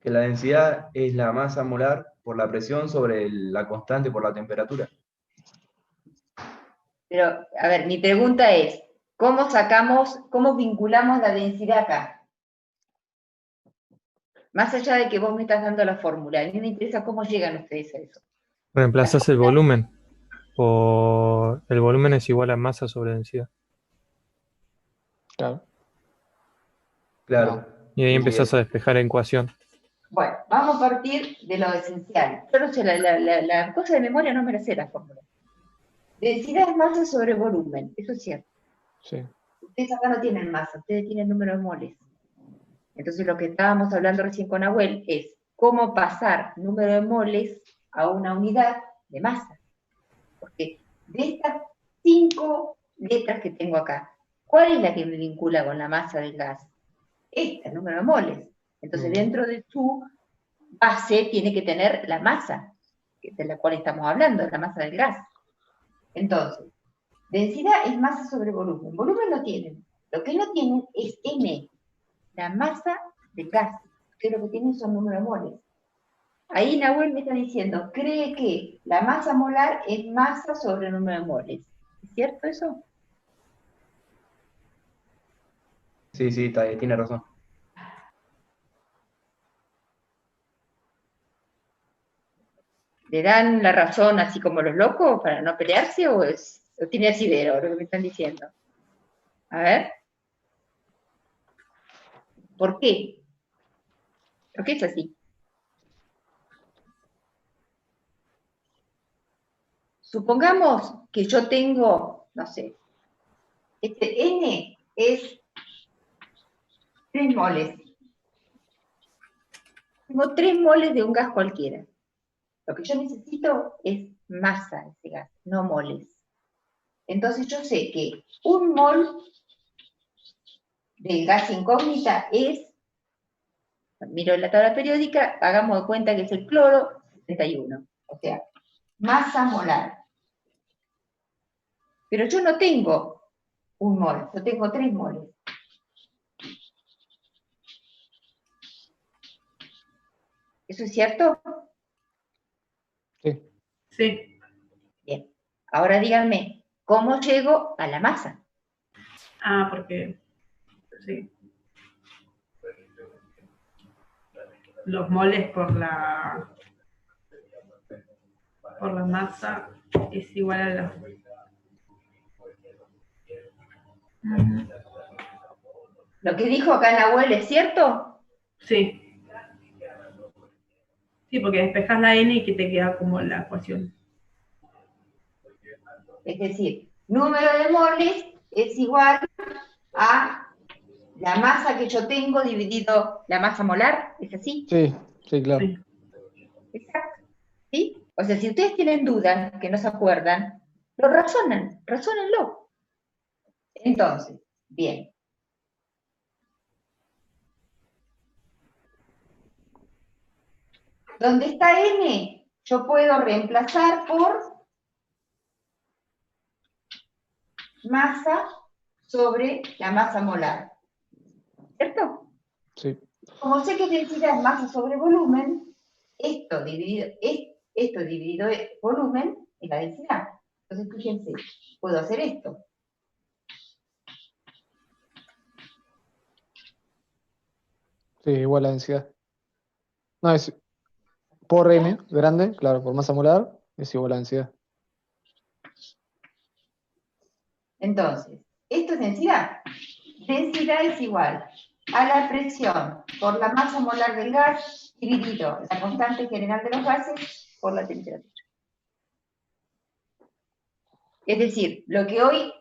Que la densidad es la masa molar por la presión sobre la constante por la temperatura.
Pero, a ver, mi pregunta es, cómo vinculamos la densidad acá? Más allá de que vos me estás dando la fórmula, a mí me interesa cómo llegan ustedes a eso.
Reemplazás el volumen. El volumen es igual a masa sobre densidad.
Claro.
Claro.
Y ahí
Y
empezás a despejar en ecuación.
Bueno, vamos a partir de lo esencial. Yo no sé, la cosa de memoria no me la sé la fórmula. Densidad es masa sobre volumen, eso es cierto.
Sí.
Ustedes acá no tienen masa, ustedes tienen número de moles. Entonces lo que estábamos hablando recién con Nahuel es cómo pasar número de moles a una unidad de masa. Porque de estas 5 letras que tengo acá, ¿cuál es la que me vincula con la masa del gas? Esta, el número de moles. Entonces dentro de su base tiene que tener la masa, de la cual estamos hablando, la masa del gas. Entonces, densidad es masa sobre volumen. Volumen no tienen. Lo que no tienen es M, la masa del gas, que lo que tienen son números moles. Ahí Nahuel me está diciendo, cree que la masa molar es masa sobre número de moles. ¿Es cierto eso?
Sí, sí, tiene razón.
¿Le dan la razón así como los locos para no pelearse o tiene asidero lo que me están diciendo? A ver. ¿Por qué? ¿Por qué es así? Supongamos que yo tengo, no sé, este N es 3 moles. Tengo 3 moles de un gas cualquiera. Lo que yo necesito es masa de ese gas, no moles. Entonces yo sé que 1 mol del gas incógnita es, miro la tabla periódica, hagamos de cuenta que es el cloro 71. O sea, masa molar. Pero yo no tengo 1 mol, yo tengo 3 moles. ¿Eso es cierto?
Sí.
Sí.
Bien. Ahora díganme, ¿cómo llego a la masa?
Ah, porque, sí. Los moles por la masa es igual a la...
¿Lo que dijo acá Nahuel es cierto?
Sí. Sí, porque despejas la n y que te queda como la ecuación.
Es decir, número de moles es igual a la masa que yo tengo dividido la masa molar, ¿es así?
Sí, sí, claro.
Sí.
Exacto. ¿Sí? O sea, si ustedes tienen dudas, que no se acuerdan, lo razónenlo. Entonces, bien. ¿Dónde está N? Yo puedo reemplazar por masa sobre la masa molar. ¿Cierto?
Sí.
Como sé que densidad es masa sobre volumen, esto dividido volumen es la densidad. Entonces, fíjense, puedo hacer esto.
Sí, igual la densidad. No, es por M, grande, claro, por masa molar, es igual a la densidad.
Entonces, esto es densidad. Densidad es igual a la presión por la masa molar del gas dividido la constante general de los gases por la temperatura. Es decir, lo que hoy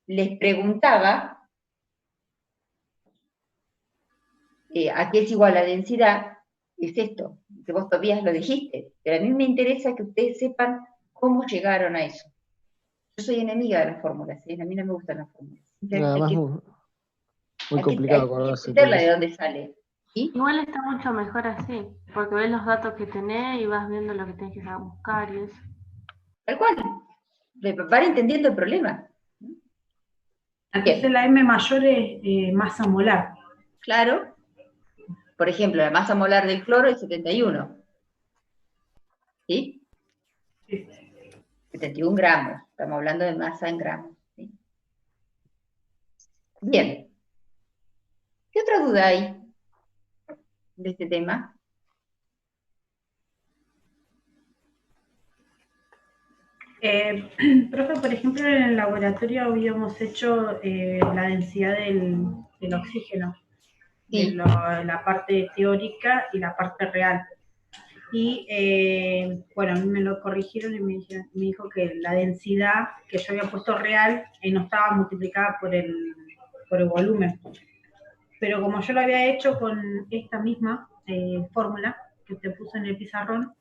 les preguntaba, ¿a qué es igual la densidad? Es esto, que vos todavía lo dijiste, pero a mí me interesa que ustedes sepan cómo llegaron a eso. Yo soy enemiga de las fórmulas, ¿sí? A mí no me gustan las fórmulas.
Además, muy
hay
complicado
que
acordarse.
entenderla de dónde sale. ¿Sí?
Igual está mucho mejor así, porque ves los datos que tenés y vas viendo lo que tenés que buscar y eso.
Tal cual. Van entendiendo el problema.
Entonces
Bien.
la M mayor es masa molar.
Claro. Por ejemplo, la masa molar del cloro es 71. ¿Sí?
Sí.
71 gramos. Estamos hablando de masa en gramos. ¿Sí? Bien. ¿Qué otra duda hay de este tema?
Profe, por ejemplo, en el laboratorio habíamos hecho la densidad del oxígeno,
Sí.
la parte teórica y la parte real. Y bueno, a mí me lo corrigieron y me dijo que la densidad que yo había puesto real no estaba multiplicada por el volumen. Pero como yo lo había hecho con esta misma fórmula que te puse en el pizarrón,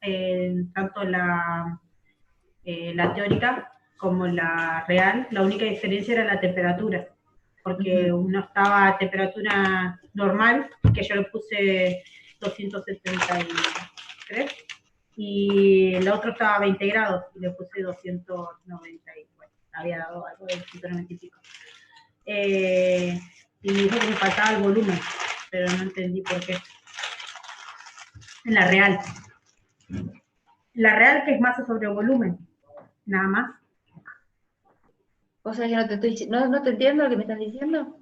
tanto la teórica como la real, la única diferencia era la temperatura, porque uno estaba a temperatura normal, que yo le puse 273, y el otro estaba a 20 grados, y le puse 290, y bueno, había dado algo de 190 y pico. Y me dijo que me faltaba el volumen, pero no entendí por qué. En la real. La real, que es masa sobre volumen, nada más.
O sea que no te estoy, no te entiendo lo que me estás diciendo.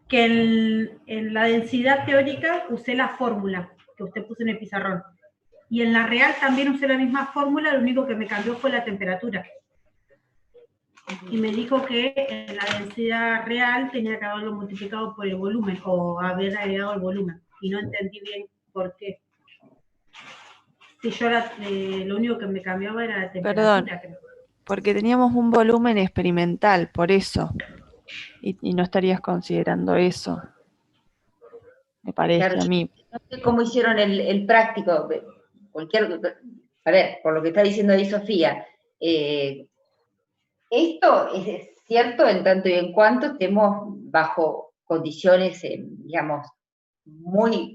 Que en la densidad teórica usé la fórmula que usted puso en el pizarrón. Y en la real también usé la misma fórmula, lo único que me cambió fue la temperatura. Y me dijo que en la densidad real tenía que haberlo multiplicado por el volumen, o haber agregado el volumen. Y no entendí bien por qué. Si yo lo único que me cambiaba era la temperatura.
Perdón,
creo.
porque teníamos un volumen experimental, por eso. Y no estarías considerando eso. Me parece
Claro,
a mí.
no sé cómo hicieron el práctico. A ver, por lo que está diciendo ahí Sofía, esto es cierto en tanto y en cuanto estemos bajo condiciones, digamos, muy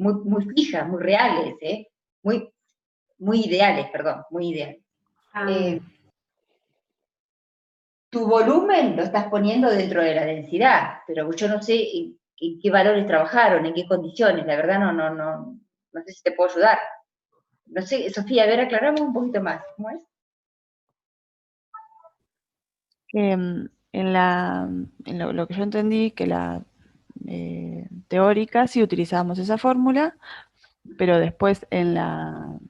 fijas, muy reales, muy ideales, perdón, muy ideales. Tu volumen lo estás poniendo dentro de la densidad, pero yo no sé en qué valores trabajaron, en qué condiciones, la verdad no sé si te puedo ayudar. No sé, Sofía, a ver, aclaramos un poquito más, ¿cómo es?
En lo que yo entendí, que la teórica sí utilizábamos esa fórmula, pero después en la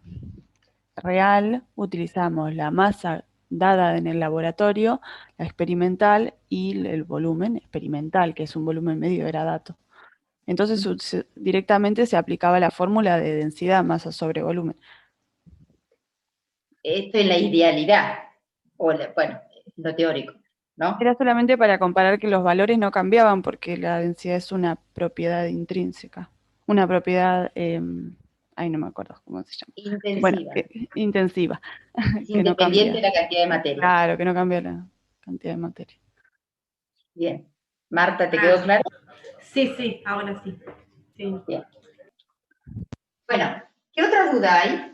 real utilizamos la masa dada en el laboratorio, la experimental y el volumen experimental, que es un volumen medio gradato. Entonces directamente se aplicaba la fórmula de densidad masa sobre volumen.
Esto es la idealidad, bueno, lo teórico, ¿no?
Era solamente para comparar que los valores no cambiaban porque la densidad es una propiedad intrínseca, una propiedad, ay, no me acuerdo cómo se llama.
Intensiva.
Bueno, intensiva.
Es
que no
independiente
cambia.
de la cantidad de materia.
Claro, que no cambia la cantidad de materia.
Bien. Marta, ¿te quedó claro?
Sí, ahora sí. Sí.
Bien. Bueno, ¿qué otra duda hay?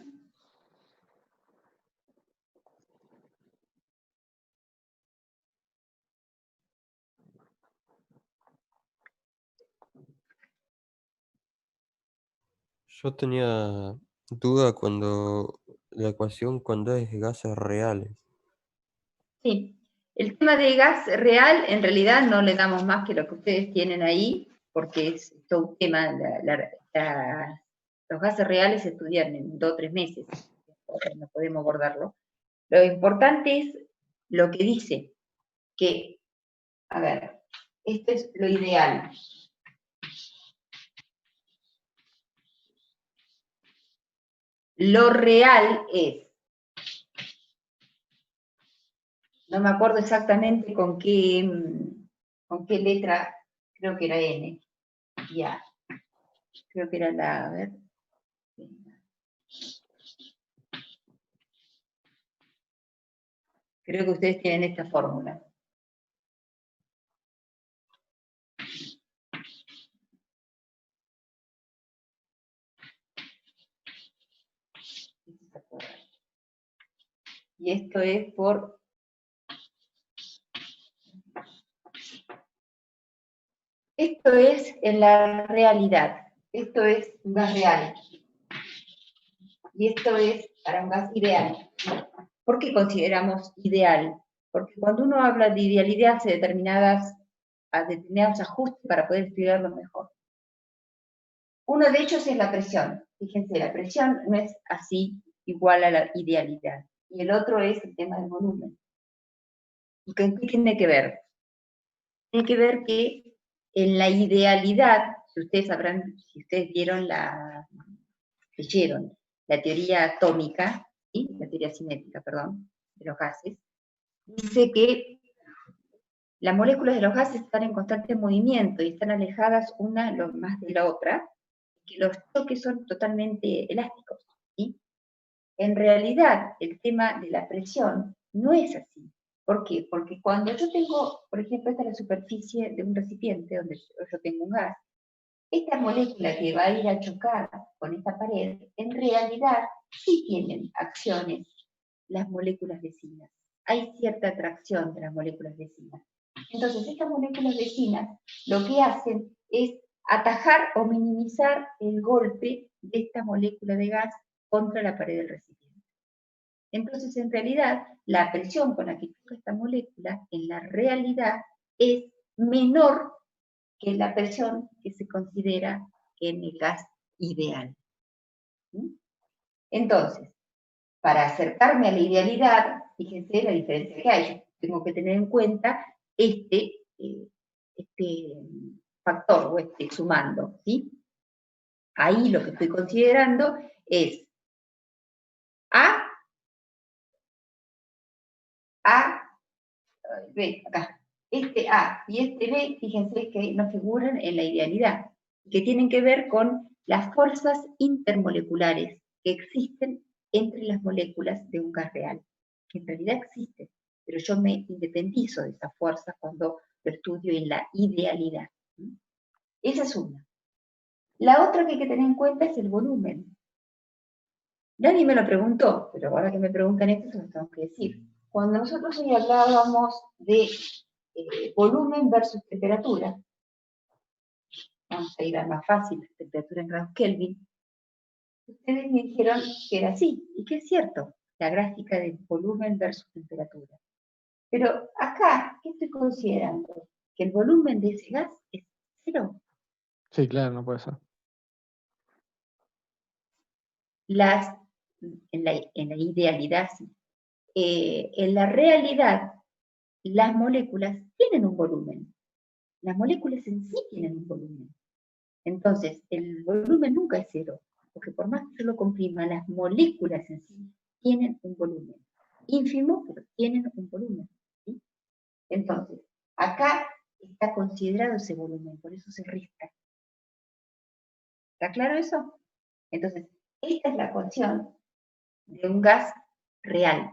Yo tenía duda cuando la ecuación cuando es gases reales.
Sí. El tema de gas real, en realidad no le damos más que lo que ustedes tienen ahí, porque es todo un tema, los gases reales se estudian en 2 o 3 meses, no podemos abordarlo. Lo importante es lo que dice, que, a ver, esto es lo ideal. Lo real es, no me acuerdo exactamente con qué letra, creo que era N, ya, creo que era la, a ver, creo que ustedes tienen esta fórmula. Y esto es por... Esto es en la realidad. Esto es un gas real. Y esto es para un gas ideal. ¿Por qué consideramos ideal? Porque cuando uno habla de idealidad hace determinados ajustes para poder estudiarlo mejor. Uno de ellos es la presión. Fíjense, la presión no es así igual a la idealidad. Y el otro es el tema del volumen. ¿Y qué tiene que ver? Tiene que ver que en la idealidad, si ustedes leyeron la teoría atómica, ¿sí? La teoría cinética, perdón, de los gases, dice que las moléculas de los gases están en constante movimiento y están alejadas una lo más de la otra, que los choques son totalmente elásticos, ¿sí? En realidad, el tema de la presión no es así. ¿Por qué? Porque cuando yo tengo, por ejemplo, esta es la superficie de un recipiente donde yo tengo un gas, esta molécula que va a ir a chocar con esta pared, en realidad sí tienen acciones las moléculas vecinas. Hay cierta atracción de las moléculas vecinas. Entonces, estas moléculas vecinas lo que hacen es atajar o minimizar el golpe de esta molécula de gas contra la pared del recipiente. Entonces, en realidad, la presión con la que choca esta molécula, en la realidad, es menor que la presión que se considera en el gas ideal. ¿Sí? Entonces, para acercarme a la idealidad, fíjense la diferencia que hay. Yo tengo que tener en cuenta este factor o este sumando, ¿sí? Ahí lo que estoy considerando es B, acá. Este A y este B, fíjense que no figuran en la idealidad, que tienen que ver con las fuerzas intermoleculares que existen entre las moléculas de un gas real, que en realidad existen, pero yo me independizo de esas fuerzas cuando lo estudio en la idealidad. Esa es una. La otra que hay que tener en cuenta es el volumen. Nadie me lo preguntó, pero ahora que me preguntan esto, se lo tengo que decir. Cuando nosotros hoy hablábamos de volumen versus temperatura, vamos a ir a más fácil, temperatura en grados Kelvin, ustedes me dijeron que era así, y que es cierto, la gráfica de volumen versus temperatura. Pero acá, ¿qué estoy considerando? Que el volumen de ese gas es 0.
Sí, claro, no puede ser.
En la idealidad, sí. En la realidad, las moléculas tienen un volumen. Las moléculas en sí tienen un volumen. Entonces, el volumen nunca es 0, porque por más que yo lo comprima, las moléculas en sí tienen un volumen. Ínfimo, pero tienen un volumen. ¿Sí? Entonces, acá está considerado ese volumen, por eso se resta. ¿Está claro eso? Entonces, esta es la ecuación de un gas real,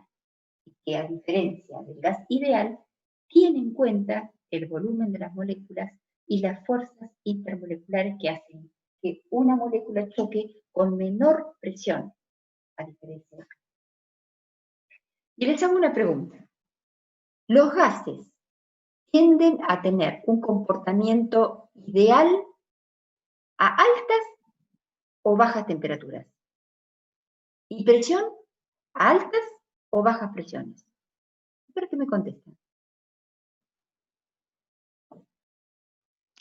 que a diferencia del gas ideal, tiene en cuenta el volumen de las moléculas y las fuerzas intermoleculares que hacen que una molécula choque con menor presión, a diferencia de acá. Y les hago una pregunta. ¿Los gases tienden a tener un comportamiento ideal a altas o bajas temperaturas? ¿Y presión a altas o bajas presiones? Espero que me contesten.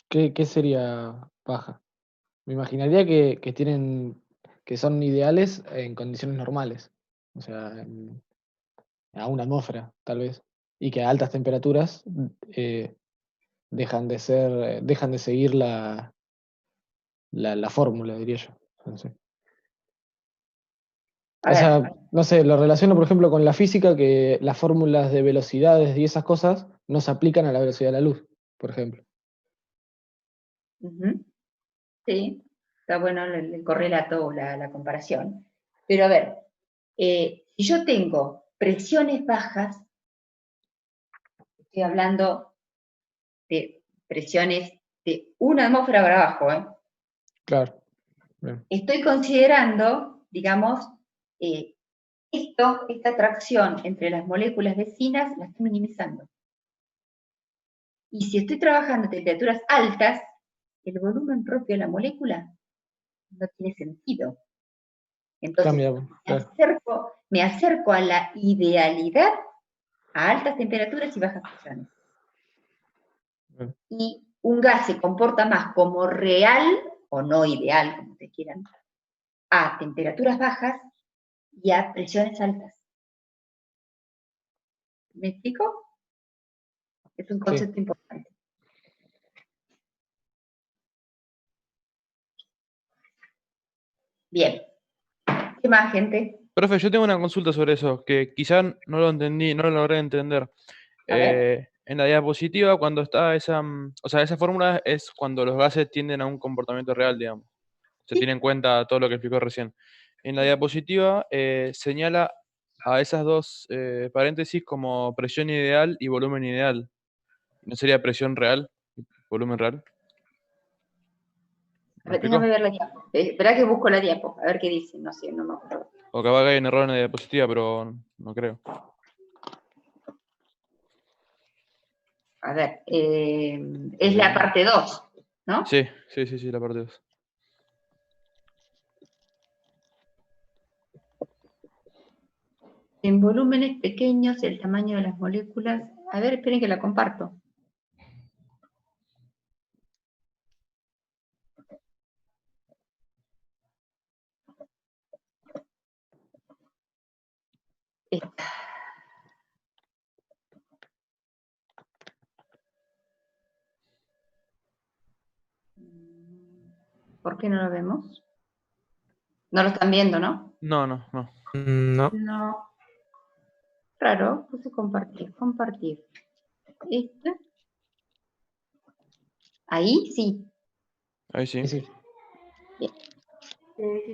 ¿Qué sería baja? Me imaginaría que tienen, que son ideales en condiciones normales. O sea, a una atmósfera, tal vez. Y que a altas temperaturas dejan de seguir la fórmula, diría yo. No sé.
A
O
ver,
sea, no sé, lo relaciono, por ejemplo, con la física, que las fórmulas de velocidades y esas cosas no se aplican a la velocidad de la luz, por ejemplo.
sí, está bueno el correlato o la comparación. Pero a ver, si yo tengo presiones bajas, estoy hablando de presiones de una atmósfera para abajo, ¿eh?
Claro. Bien.
Estoy considerando, digamos, esta atracción entre las moléculas vecinas, la estoy minimizando. Y si estoy trabajando a temperaturas altas, el volumen propio de la molécula no tiene sentido. Entonces,
Cambia, claro.
me acerco a la idealidad a altas temperaturas y bajas presiones.
Bien.
Y un gas se comporta más como real, o no ideal, como ustedes quieran, a temperaturas bajas y a presiones altas. ¿Me explico? Es un concepto importante. Bien. ¿Qué más, gente?
Profe, yo tengo una consulta sobre eso, que quizás no lo entendí, no lo logré entender.
A ver.
En la diapositiva, cuando está esa, o sea, esa fórmula es cuando los gases tienden a un comportamiento real, digamos. Se tiene en cuenta todo lo que explicó recién. En la diapositiva señala a esas dos paréntesis como presión ideal y volumen ideal. ¿No sería presión real y volumen real?
A ver, déjame ver la diapo. Esperá que busco la diapo, a ver qué dice. No sé, no me acuerdo.
O capaz que hay un error en la diapositiva, pero no creo.
A ver, es la parte 2, ¿no?
Sí, la parte 2.
En volúmenes pequeños, el tamaño de las moléculas. A ver, esperen que la comparto. Esta. ¿Por qué no lo vemos? No lo están viendo, ¿no?
No.
No.
No.
Claro, puse compartir. Esta. Ahí sí.
Ahí sí.
Sí.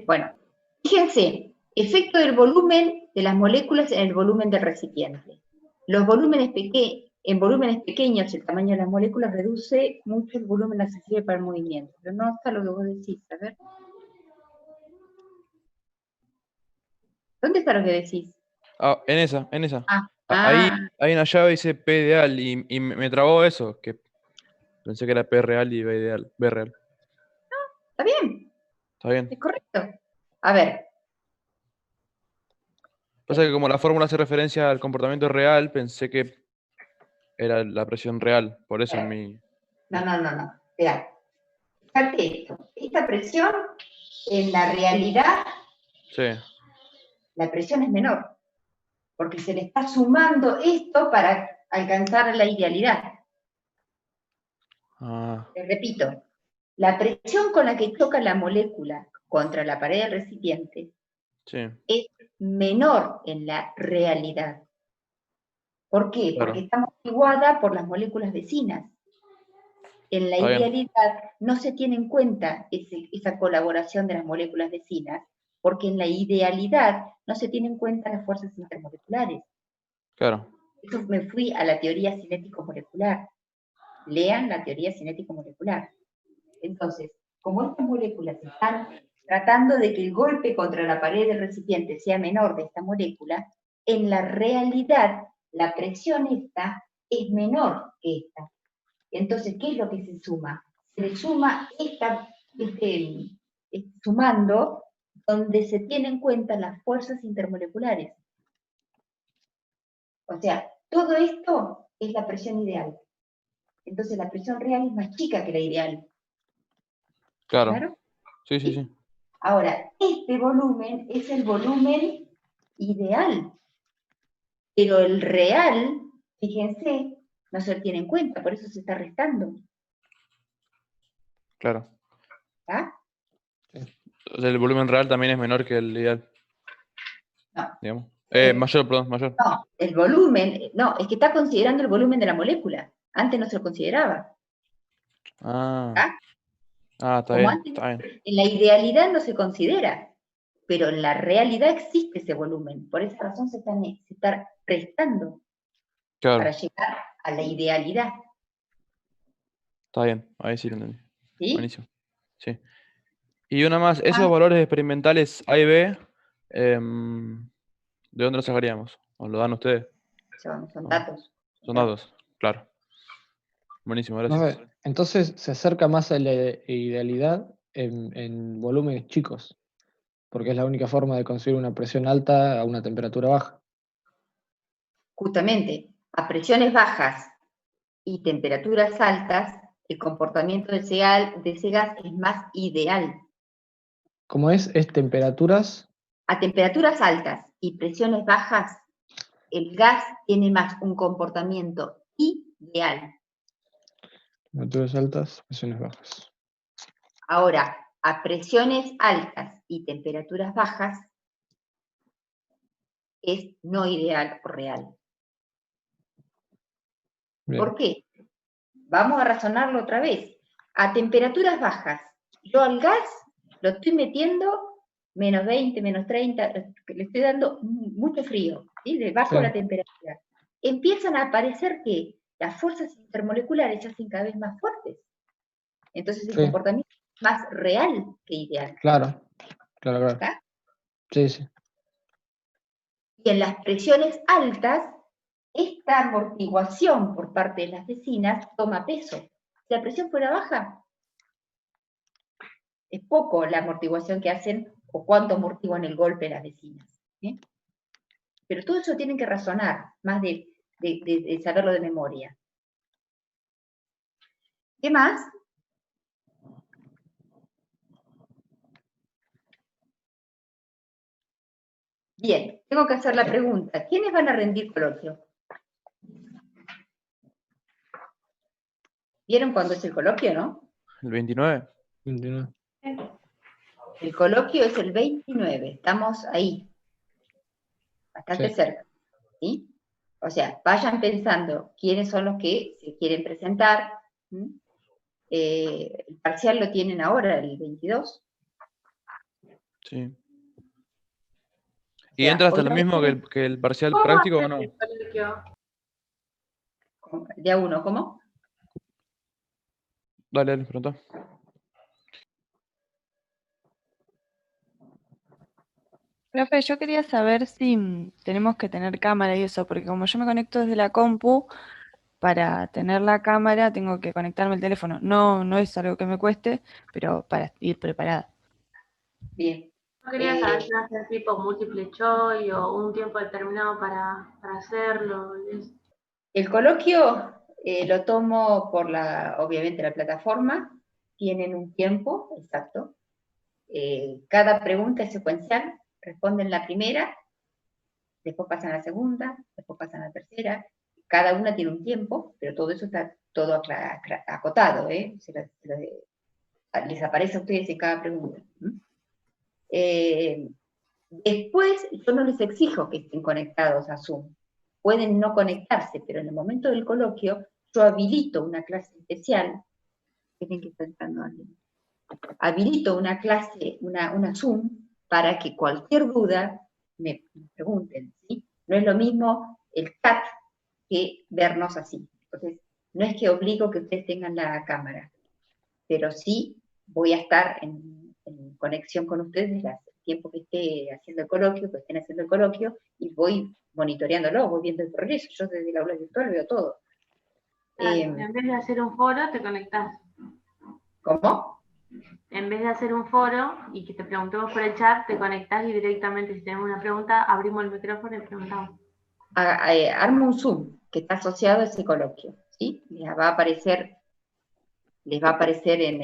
Bueno, fíjense, efecto del volumen de las moléculas en el volumen del recipiente. En volúmenes pequeños, el tamaño de las moléculas reduce mucho el volumen accesible para el movimiento. Pero no está lo que vos decís, a ver. ¿Dónde está lo que decís?
En esa.
Ah,
Ahí hay una llave que dice P ideal y me trabó eso, que pensé que era P real y B ideal. B real.
está bien,
Está bien.
es correcto. A ver,
Pasa que como la fórmula hace referencia al comportamiento real, pensé que era la presión real. Por eso en mi...
no. Vean, fíjate esto. Esta presión, en la realidad,
Sí.
la presión es menor, porque se le está sumando esto para alcanzar la idealidad. Les repito, la presión con la que choca la molécula contra la pared del recipiente es menor en la realidad. ¿Por qué?
Claro.
Porque está amortiguada por las moléculas vecinas. En la idealidad no se tiene en cuenta esa colaboración de las moléculas vecinas, porque en la idealidad no se tienen en cuenta las fuerzas intermoleculares.
Claro.
Eso me fui a la teoría cinético-molecular. Lean la teoría cinético-molecular. Entonces, como estas moléculas están tratando de que el golpe contra la pared del recipiente sea menor de esta molécula, en la realidad la presión esta es menor que esta. Entonces, ¿qué es lo que se suma? Se le suma sumando donde se tienen en cuenta las fuerzas intermoleculares. O sea, todo esto es la presión ideal. Entonces la presión real es más chica que la ideal.
Claro.
¿Claro?
Sí.
Ahora, este volumen es el volumen ideal. Pero el real, fíjense, no se tiene en cuenta, por eso se está restando.
Claro.
¿Ah?
O sea, el volumen real también es menor que el ideal.
No.
Digamos. Mayor.
No, el volumen, no, es que está considerando el volumen de la molécula. Antes no se lo consideraba.
Está bien.
En la idealidad no se considera, pero en la realidad existe ese volumen. Por esa razón se está restando para llegar a la idealidad.
Está bien, ahí sí lo entendí.
¿Sí?
Buenísimo. Sí. Y una más, esos valores experimentales A y B, ¿de dónde los sacaríamos? ¿O lo dan ustedes?
Son datos.
Son datos, claro. Buenísimo, gracias.
No sé, entonces se acerca más a la idealidad en volúmenes chicos, porque es la única forma de conseguir una presión alta a una temperatura baja.
Justamente, a presiones bajas y temperaturas altas, el comportamiento de ese gas es más ideal.
¿Cómo es? ¿Es temperaturas?
A temperaturas altas y presiones bajas, el gas tiene más un comportamiento ideal.
Temperaturas altas, presiones bajas.
Ahora, a presiones altas y temperaturas bajas, es no ideal o real.
Bien.
¿Por qué? Vamos a razonarlo otra vez. A temperaturas bajas, yo al gas lo estoy metiendo menos 20, menos 30, le estoy dando mucho frío, ¿sí? Debajo de la temperatura. Empiezan a aparecer que las fuerzas intermoleculares se hacen cada vez más fuertes. Entonces el comportamiento más real que ideal.
Claro, claro.
¿Está?
Sí, sí.
Y en las presiones altas, esta amortiguación por parte de las vecinas toma peso. Si la presión fuera baja, es poco la amortiguación que hacen o cuánto amortiguan el golpe las vecinas. Pero todo eso tienen que razonar, más de saberlo de memoria. ¿Qué más? Bien, tengo que hacer la pregunta. ¿Quiénes van a rendir coloquio? ¿Vieron cuándo es el coloquio, no?
¿El 29?
29.
El coloquio es el 29, estamos ahí, bastante
Sí.
cerca, ¿sí? O sea, vayan pensando quiénes son los que se quieren presentar. El parcial lo tienen ahora, el 22.
Sí. ¿Y entra hasta lo mismo que el parcial
¿Cómo
práctico o
haces
no?
el colegio?
De a uno, ¿cómo?
Dale, pregunta.
Profe, yo quería saber si tenemos que tener cámara y eso, porque como yo me conecto desde la compu, para tener la cámara tengo que conectarme el teléfono. No es algo que me cueste, pero para ir preparada.
Bien.
Yo quería saber si va a ser tipo múltiple choice o un tiempo determinado para hacerlo.
El coloquio lo tomo por obviamente, la plataforma. Tienen un tiempo exacto. Cada pregunta es secuencial. Responden la primera, después pasan a la segunda, después pasan a la tercera. Cada una tiene un tiempo, pero todo eso está todo acotado, ¿eh? Les aparece a ustedes en cada pregunta. Después, yo no les exijo que estén conectados a Zoom. Pueden no conectarse, pero en el momento del coloquio, yo habilito una clase especial. Tienen que estar entrando alguien. Habilito una clase, una Zoom, para que cualquier duda me pregunten, ¿sí? No es lo mismo el chat que vernos así. Entonces, no es que obligo que ustedes tengan la cámara, pero sí voy a estar en conexión con ustedes desde el tiempo que esté haciendo el coloquio, que estén haciendo el coloquio, y voy monitoreándolo, voy viendo el progreso. Yo desde el aula virtual veo todo.
En vez de hacer un foro, te conectás.
¿Cómo?
En vez de hacer un foro y que te preguntemos por el chat, te conectás y directamente, si tenemos una pregunta, abrimos el micrófono y preguntamos.
Armo un Zoom que está asociado a ese coloquio, ¿sí? Les va a aparecer en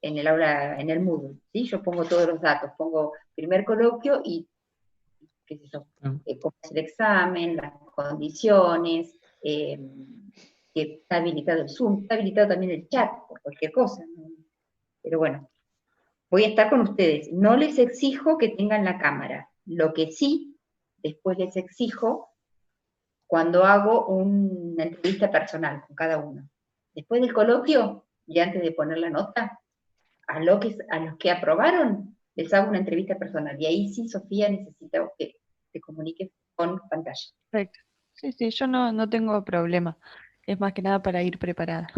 el aula, en el Moodle, ¿sí? Yo pongo todos los datos, pongo primer coloquio y qué sé yo, cómo es el examen, las condiciones, que está habilitado el Zoom, está habilitado también el chat, por cualquier cosa, ¿no? Pero bueno, voy a estar con ustedes. No les exijo que tengan la cámara. Lo que sí, después les exijo cuando hago una entrevista personal con cada uno. Después del coloquio, y antes de poner la nota, a los que aprobaron, les hago una entrevista personal. Y ahí sí, Sofía, necesita que te comuniques con pantalla.
Perfecto. Sí, yo no tengo problema. Es más que nada para ir preparada.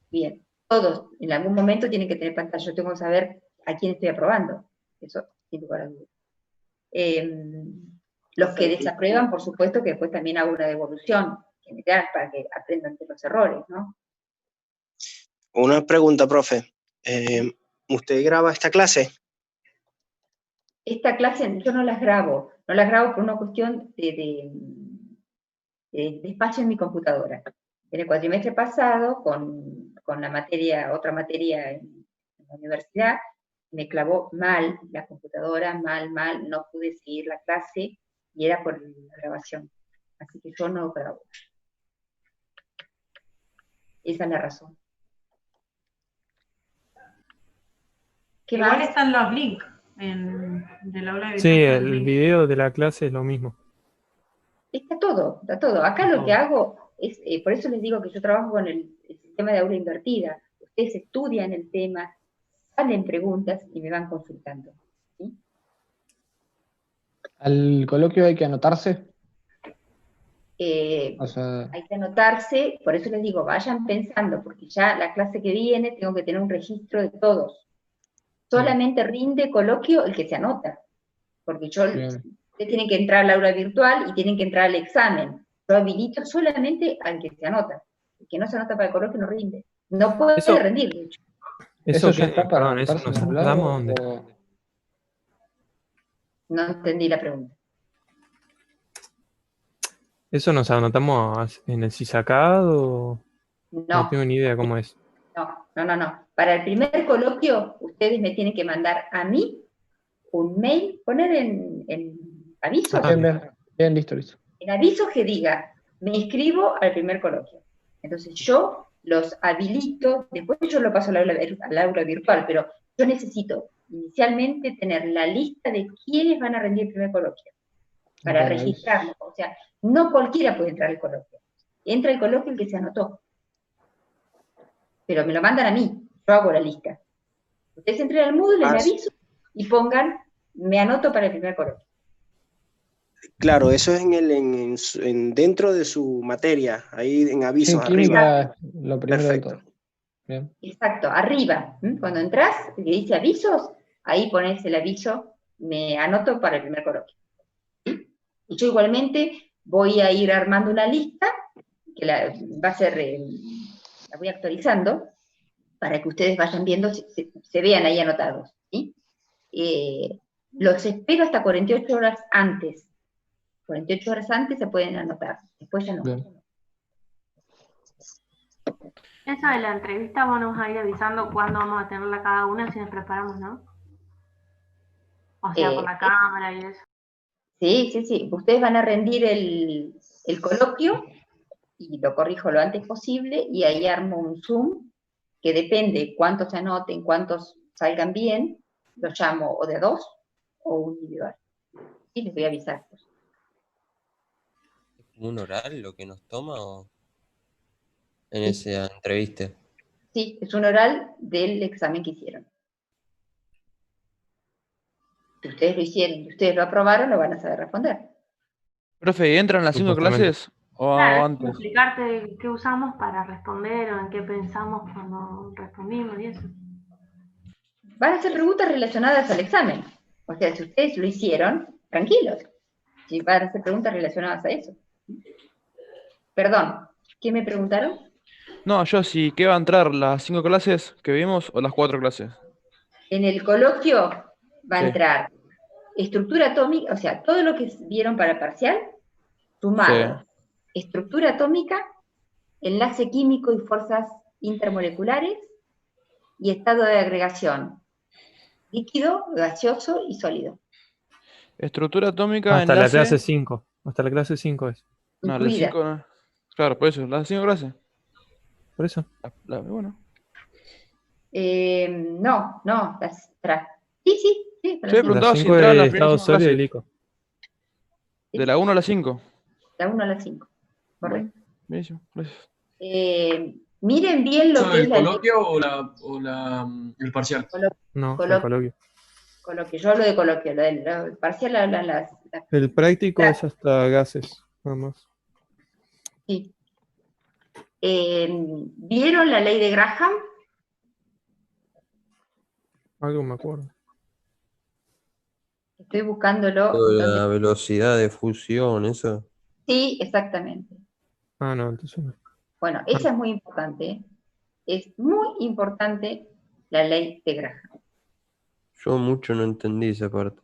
Bien, todos en algún momento tienen que tener pantalla. Yo tengo que saber a quién estoy aprobando. Eso, sin lugar a dudas. Los que desaprueban, por supuesto que después también hago una devolución general para que aprendan de los errores, ¿no?
Una pregunta, profe. ¿Usted graba esta clase?
Esta clase yo no las grabo por una cuestión de espacio en mi computadora. En el cuatrimestre pasado, con la materia, otra materia en la universidad, me clavó mal la computadora, mal, no pude seguir la clase y era por la grabación. Así que yo no grabo. Esa es la razón.
Igual más? Están los links del aula de
Sí, el video de la clase es lo mismo.
Está todo. Acá lo que hago es, por eso les digo que yo trabajo con el sistema de aula invertida. Ustedes estudian el tema, salen preguntas y me van consultando. ¿Sí?
¿Al coloquio hay que anotarse?
Hay que anotarse, por eso les digo, vayan pensando, porque ya la clase que viene tengo que tener un registro de todos. Solamente rinde coloquio el que se anota. Porque ustedes tienen que entrar al aula virtual y tienen que entrar al examen. Yo habilito solamente al que se anota. El que no se anota para el coloquio no rinde. No puede rendir, de hecho.
¿Eso
ya
qué?
está para
Perdón, ¿eso
anotarse
nos
en algún
anotamos
lado?
dónde?
No entendí la pregunta.
¿Eso nos anotamos en el CISACAD o...? No
No.
tengo ni idea cómo es.
No. Para el primer coloquio, ustedes me tienen que mandar a mí un mail, poner en aviso.
Bien, listo.
En aviso que diga, me inscribo al primer coloquio. Entonces yo los habilito, después yo lo paso al aula virtual, pero yo necesito inicialmente tener la lista de quiénes van a rendir el primer coloquio, para registrarlo. O sea, no cualquiera puede entrar al coloquio. Entra el coloquio el que se anotó. Pero me lo mandan a mí, yo hago la lista. Ustedes entren al Moodle, les aviso y pongan, me anoto para el primer coloquio.
Claro, eso es dentro de su materia, ahí en avisos arriba.
Lo primero
Perfecto.
de todo. Bien.
Exacto, arriba. Cuando entras, que dice avisos, ahí pones el aviso, me anoto para el primer coloquio. Y yo igualmente voy a ir armando una lista, que la voy actualizando, para que ustedes vayan viendo, se vean ahí anotados. ¿Sí? Los espero hasta 48 horas antes. 48 horas antes se pueden anotar, después ya no.
Bien.
Eso de la entrevista, vos nos vas a ir avisando cuándo vamos a tenerla cada una, si nos preparamos, ¿no? O sea, con la cámara y eso.
Sí. Ustedes van a rendir el coloquio, y lo corrijo lo antes posible, y ahí armo un Zoom, que depende cuántos se anoten, cuántos salgan bien, lo llamo o de 2 o un individual. Y les voy a avisar.
¿Un oral lo que nos toma o en esa entrevista?
Sí, es un oral del examen que hicieron. Si ustedes lo hicieron y ustedes lo aprobaron, lo van a saber responder.
Profe, ¿y entran las 5 clases o
Claro,
antes?
explicarte qué usamos para responder o en qué pensamos cuando respondimos y eso.
Van a ser preguntas relacionadas al examen. O sea, si ustedes lo hicieron, tranquilos. Si van a ser preguntas relacionadas a eso. Perdón, ¿qué me preguntaron?
No, yo sí, ¿qué va a entrar? ¿Las 5 clases que vimos o las 4 clases?
En el coloquio va a
Sí.
entrar estructura atómica, o sea, todo lo que vieron para parcial, sumado. Estructura atómica, enlace químico y fuerzas intermoleculares, y estado de agregación, líquido, gaseoso y sólido.
Estructura atómica,
Hasta
enlace...
la clase 5. Hasta la clase 5 es.
No, las 5 no. Claro, por eso, las 5 clases.
Por eso.
Bueno.
No, sí.
Yo he preguntado si
5
entraban las
de estado
primeras 5
sólido y
clases.
líquido.
De la 1 a la 5.
La 1 a la 5, correcto.
Buenísimo, gracias.
Miren bien lo que es
¿El
la
coloquio o el parcial?
No, el coloquio.
Coloquio. Yo hablo de coloquio, lo del parcial hablan las...
El práctico es hasta gases, nada más.
Sí. ¿Vieron la ley de Graham?
Algo me acuerdo.
Estoy buscándolo.
La velocidad de fusión, eso.
Sí, exactamente.
Ah, no, entonces no.
Bueno, esa es muy importante. ¿Eh? Es muy importante la ley de Graham.
Yo mucho no entendí esa parte.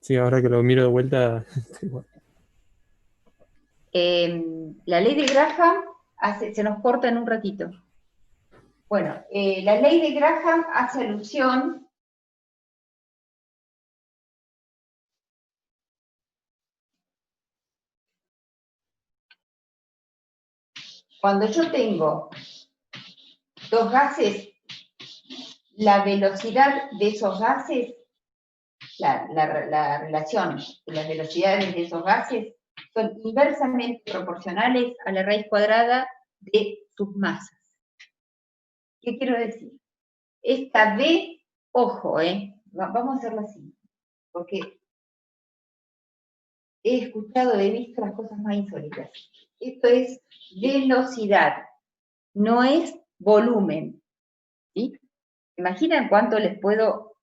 Sí, ahora que lo miro de vuelta, está igual.
La ley de Graham se nos corta en un ratito. Bueno, la ley de Graham hace alusión cuando yo tengo dos gases, la velocidad de esos gases, la relación de las velocidades de esos gases son inversamente proporcionales a la raíz cuadrada de sus masas. ¿Qué quiero decir? Esta B, ojo, vamos a hacerlo así, porque he escuchado, he visto las cosas más insólitas. Esto es velocidad, no es volumen. ¿Sí? ¿Imaginan cuánto les puedo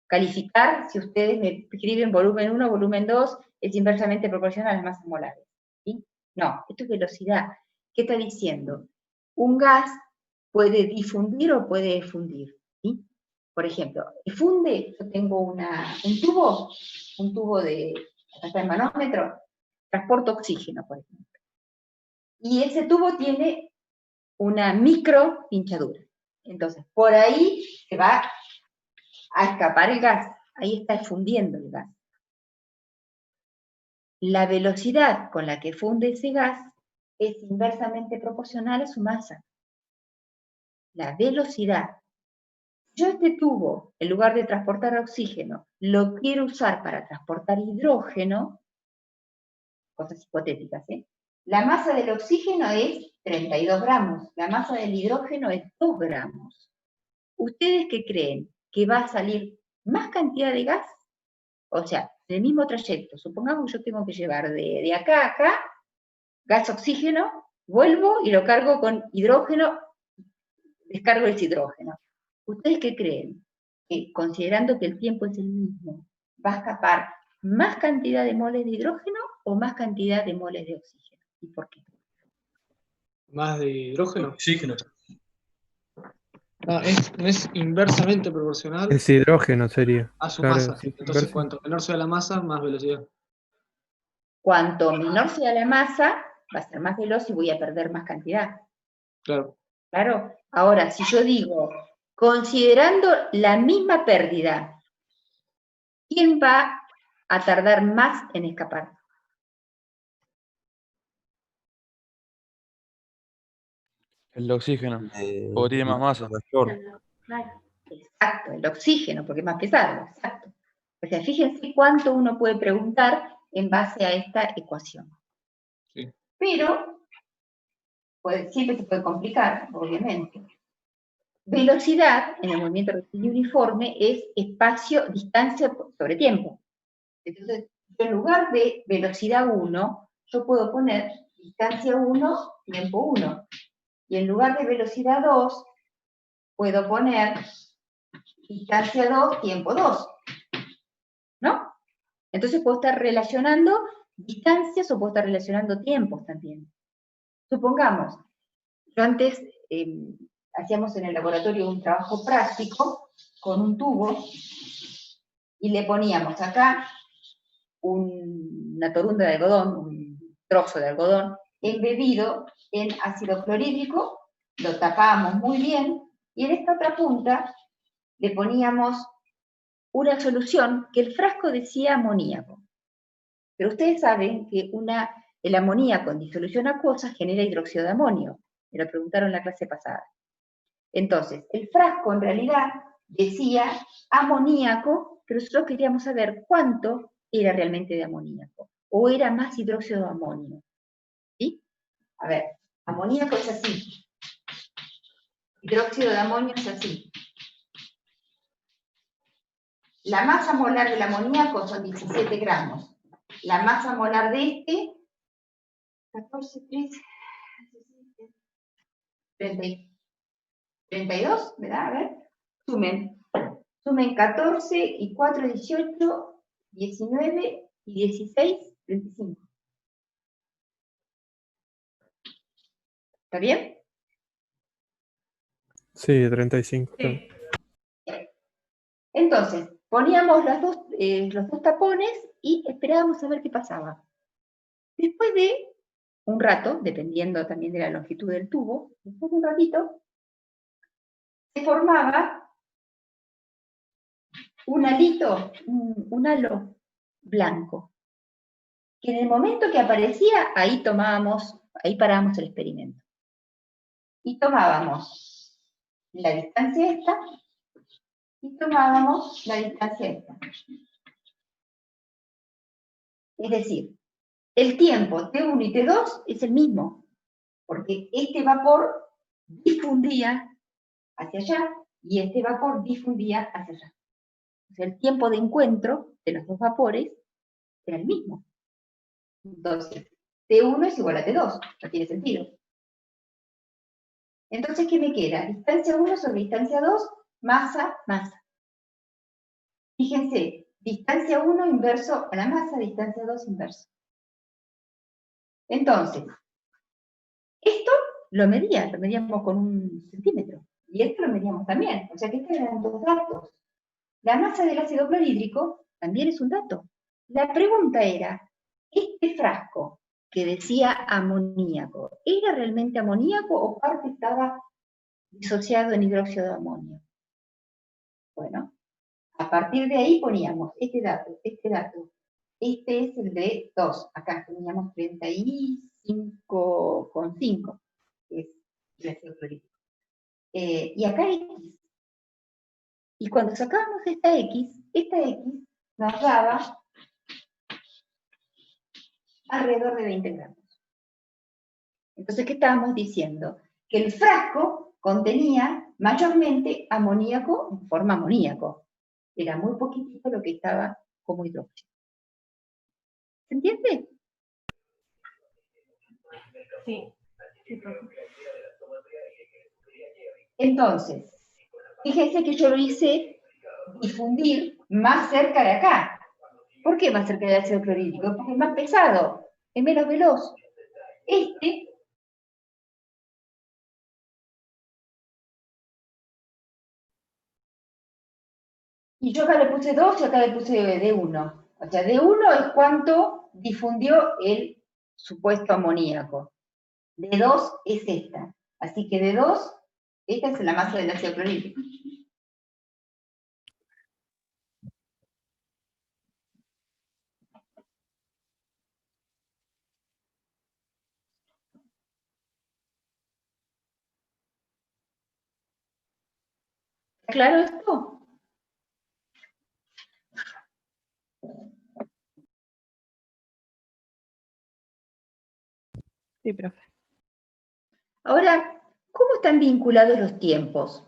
calificar si ustedes me escriben volumen 1, volumen 2, es inversamente proporcional a las masas molares? ¿Sí? No, esto es velocidad. ¿Qué está diciendo? Un gas puede difundir o puede fundir. ¿Sí? Por ejemplo, difunde, yo tengo un tubo de, acá está el manómetro, transporta oxígeno, por ejemplo. Y ese tubo tiene una micro hinchadura. Entonces, por ahí se va a escapar el gas. Ahí está fundiendo el gas. La velocidad con la que funde ese gas es inversamente proporcional a su masa. La velocidad. Yo este tubo, en lugar de transportar oxígeno, lo quiero usar para transportar hidrógeno, cosas hipotéticas, ¿eh? La masa del oxígeno es 32 gramos, la masa del hidrógeno es 2 gramos. ¿Ustedes qué creen? ¿Que va a salir más cantidad de gas? O sea, en el mismo trayecto, supongamos que yo tengo que llevar de acá a acá, gas, oxígeno, vuelvo y lo cargo con hidrógeno, descargo ese hidrógeno. ¿Ustedes qué creen? Que considerando que el tiempo es el mismo, ¿va a escapar más cantidad de moles de hidrógeno o más cantidad de moles de oxígeno? ¿Y por qué?
¿Más de hidrógeno?
Oxígeno.
No, no es inversamente proporcional
Es hidrógeno sería.
a su
Claro,
masa.
sí,
Entonces,
inverso.
cuanto menor sea la masa, más velocidad.
Cuanto menor sea la masa, va a ser más veloz y voy a perder más cantidad.
Claro.
Claro. Ahora, si yo digo, considerando la misma pérdida, ¿quién va a tardar más en escapar?
El oxígeno,
Eh,
porque tiene más masa.
mayor.
Claro.
Exacto, el oxígeno, porque es más pesado, exacto. O sea, fíjense cuánto uno puede preguntar en base a esta ecuación.
Sí.
Pero, pues, siempre se puede complicar, obviamente. Velocidad en el movimiento rectilíneo uniforme es espacio, distancia sobre tiempo. Entonces, yo en lugar de velocidad 1, yo puedo poner distancia 1, tiempo 1. Y en lugar de velocidad 2, puedo poner distancia 2, tiempo 2. ¿No? Entonces puedo estar relacionando distancias o puedo estar relacionando tiempos también. Supongamos, yo antes hacíamos en el laboratorio un trabajo práctico con un tubo y le poníamos acá una torunda de algodón, un trozo de algodón embebido en ácido clorhídrico, lo tapábamos muy bien y en esta otra punta le poníamos una solución que el frasco decía amoníaco. Pero ustedes saben que el amoníaco en disolución acuosa genera hidróxido de amonio. Me lo preguntaron en la clase pasada. Entonces, el frasco en realidad decía amoníaco, pero nosotros queríamos saber cuánto era realmente de amoníaco. O era más hidróxido de amonio. ¿Sí? A ver, amoníaco es así. Hidróxido de amonio es así. La masa molar del amoníaco son 17 gramos. La masa molar de este, 14, 13, 32, ¿verdad? A ver, sumen 14 y 4, 18, 19 y 16, 35. ¿Está bien?
Sí, 35.
Sí.
Entonces, poníamos los dos tapones y esperábamos a ver qué pasaba. Después de un rato, dependiendo también de la longitud del tubo, después de un ratito, se formaba un alito, un halo blanco, que en el momento que aparecía, ahí parábamos el experimento. Y tomábamos la distancia esta, y tomábamos la distancia esta. Es decir, el tiempo T1 y T2 es el mismo, porque este vapor difundía hacia allá y este vapor difundía hacia allá. O sea, el tiempo de encuentro de los dos vapores era el mismo. Entonces, T1 es igual a T2, no tiene sentido. Entonces, ¿qué me queda? Distancia 1 sobre distancia 2 masa, masa. Fíjense, distancia 1 inverso a la masa, distancia 2 inverso. Entonces, esto lo medíamos con 1 centímetro. Y esto lo medíamos también. O sea que estos eran 2 datos. La masa del ácido clorhídrico también es un dato. La pregunta era, ¿este frasco que decía amoníaco, era realmente amoníaco o parte estaba disociado en hidróxido de amonio? Bueno, a partir de ahí poníamos este dato, este dato. Este es el de 2. Acá teníamos 35,5, que es el ácido clorhídrico. Y acá X. Y cuando sacábamos esta X nos daba alrededor de 20 gramos. Entonces, ¿qué estábamos diciendo? Que el frasco contenía mayormente amoníaco en forma amoníaco. Era muy poquitito lo que estaba como hidrógeno. ¿Se entiende?
Sí.
Entonces, fíjense que yo lo hice difundir más cerca de acá. ¿Por qué más cerca del ácido clorhídrico? Porque es más pesado, es menos veloz. Y yo acá le puse 2 y acá le puse D1. O sea, D1 es cuánto difundió el supuesto amoníaco. D2 es esta. Así que D2, esta es la masa del ácido clorhídrico. ¿Está claro esto?
Sí, profe.
Ahora, ¿cómo están vinculados los tiempos?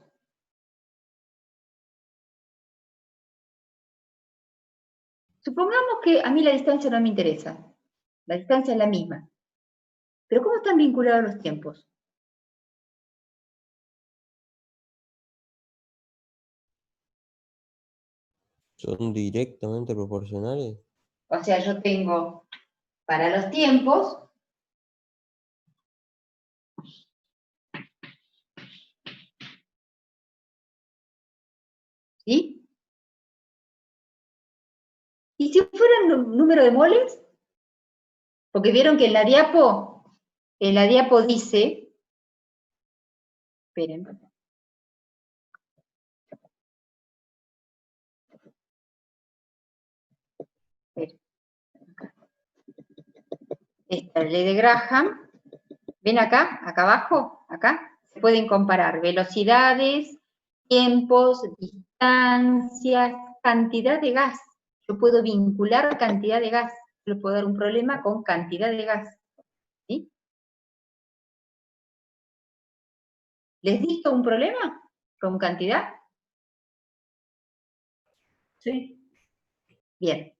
Supongamos que a mí la distancia no me interesa. La distancia es la misma. Pero ¿cómo están vinculados los tiempos?
¿Son directamente proporcionales?
O sea, yo tengo para los tiempos ¿sí? ¿Y si fueran un número de moles? Porque vieron que en la diapo dice, esperen, esta ley de Graham, ven acá abajo, acá, se pueden comparar velocidades, tiempos, distancias, cantidad de gas. Yo puedo vincular cantidad de gas, yo puedo dar un problema con cantidad de gas, ¿sí? ¿Les dicto un problema con cantidad?
Sí.
Bien.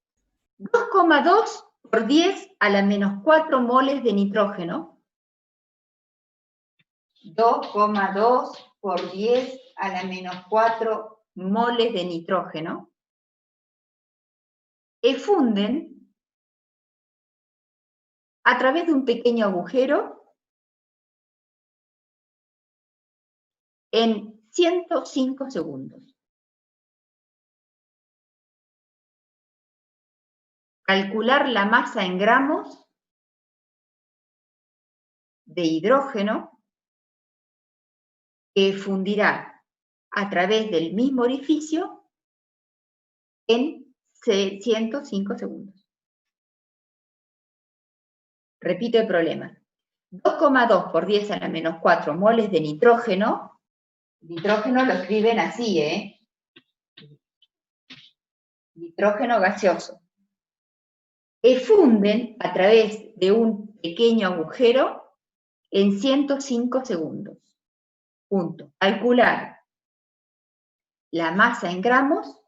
2,2 por 10 a la menos 4 moles de nitrógeno. 2,2 por 10 a la menos 4 moles de nitrógeno. Efunden a través de un pequeño agujero en 105 segundos. Calcular la masa en gramos de hidrógeno que fundirá a través del mismo orificio en 105 segundos. Repito el problema. 2,2 por 10 a la menos 4 moles de nitrógeno. Nitrógeno lo escriben así, nitrógeno gaseoso. Efunden a través de un pequeño agujero en 105 segundos. Punto. Calcular la masa en gramos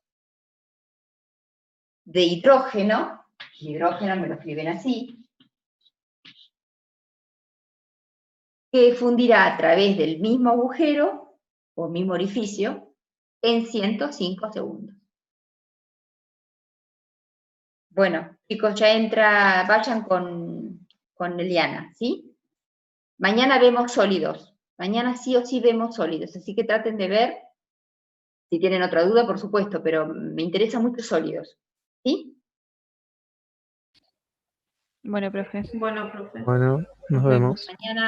de hidrógeno me lo escriben así, que fundirá a través del mismo agujero, o mismo orificio, en 105 segundos. Bueno, chicos, ya entra, vayan con Eliana, ¿sí? Mañana vemos sólidos. Mañana sí o sí vemos sólidos, así que traten de ver, si tienen otra duda, por supuesto, pero me interesa mucho sólidos, ¿sí?
Bueno, profe.
Bueno, profe.
Bueno, nos
Nos
vemos.
Mañana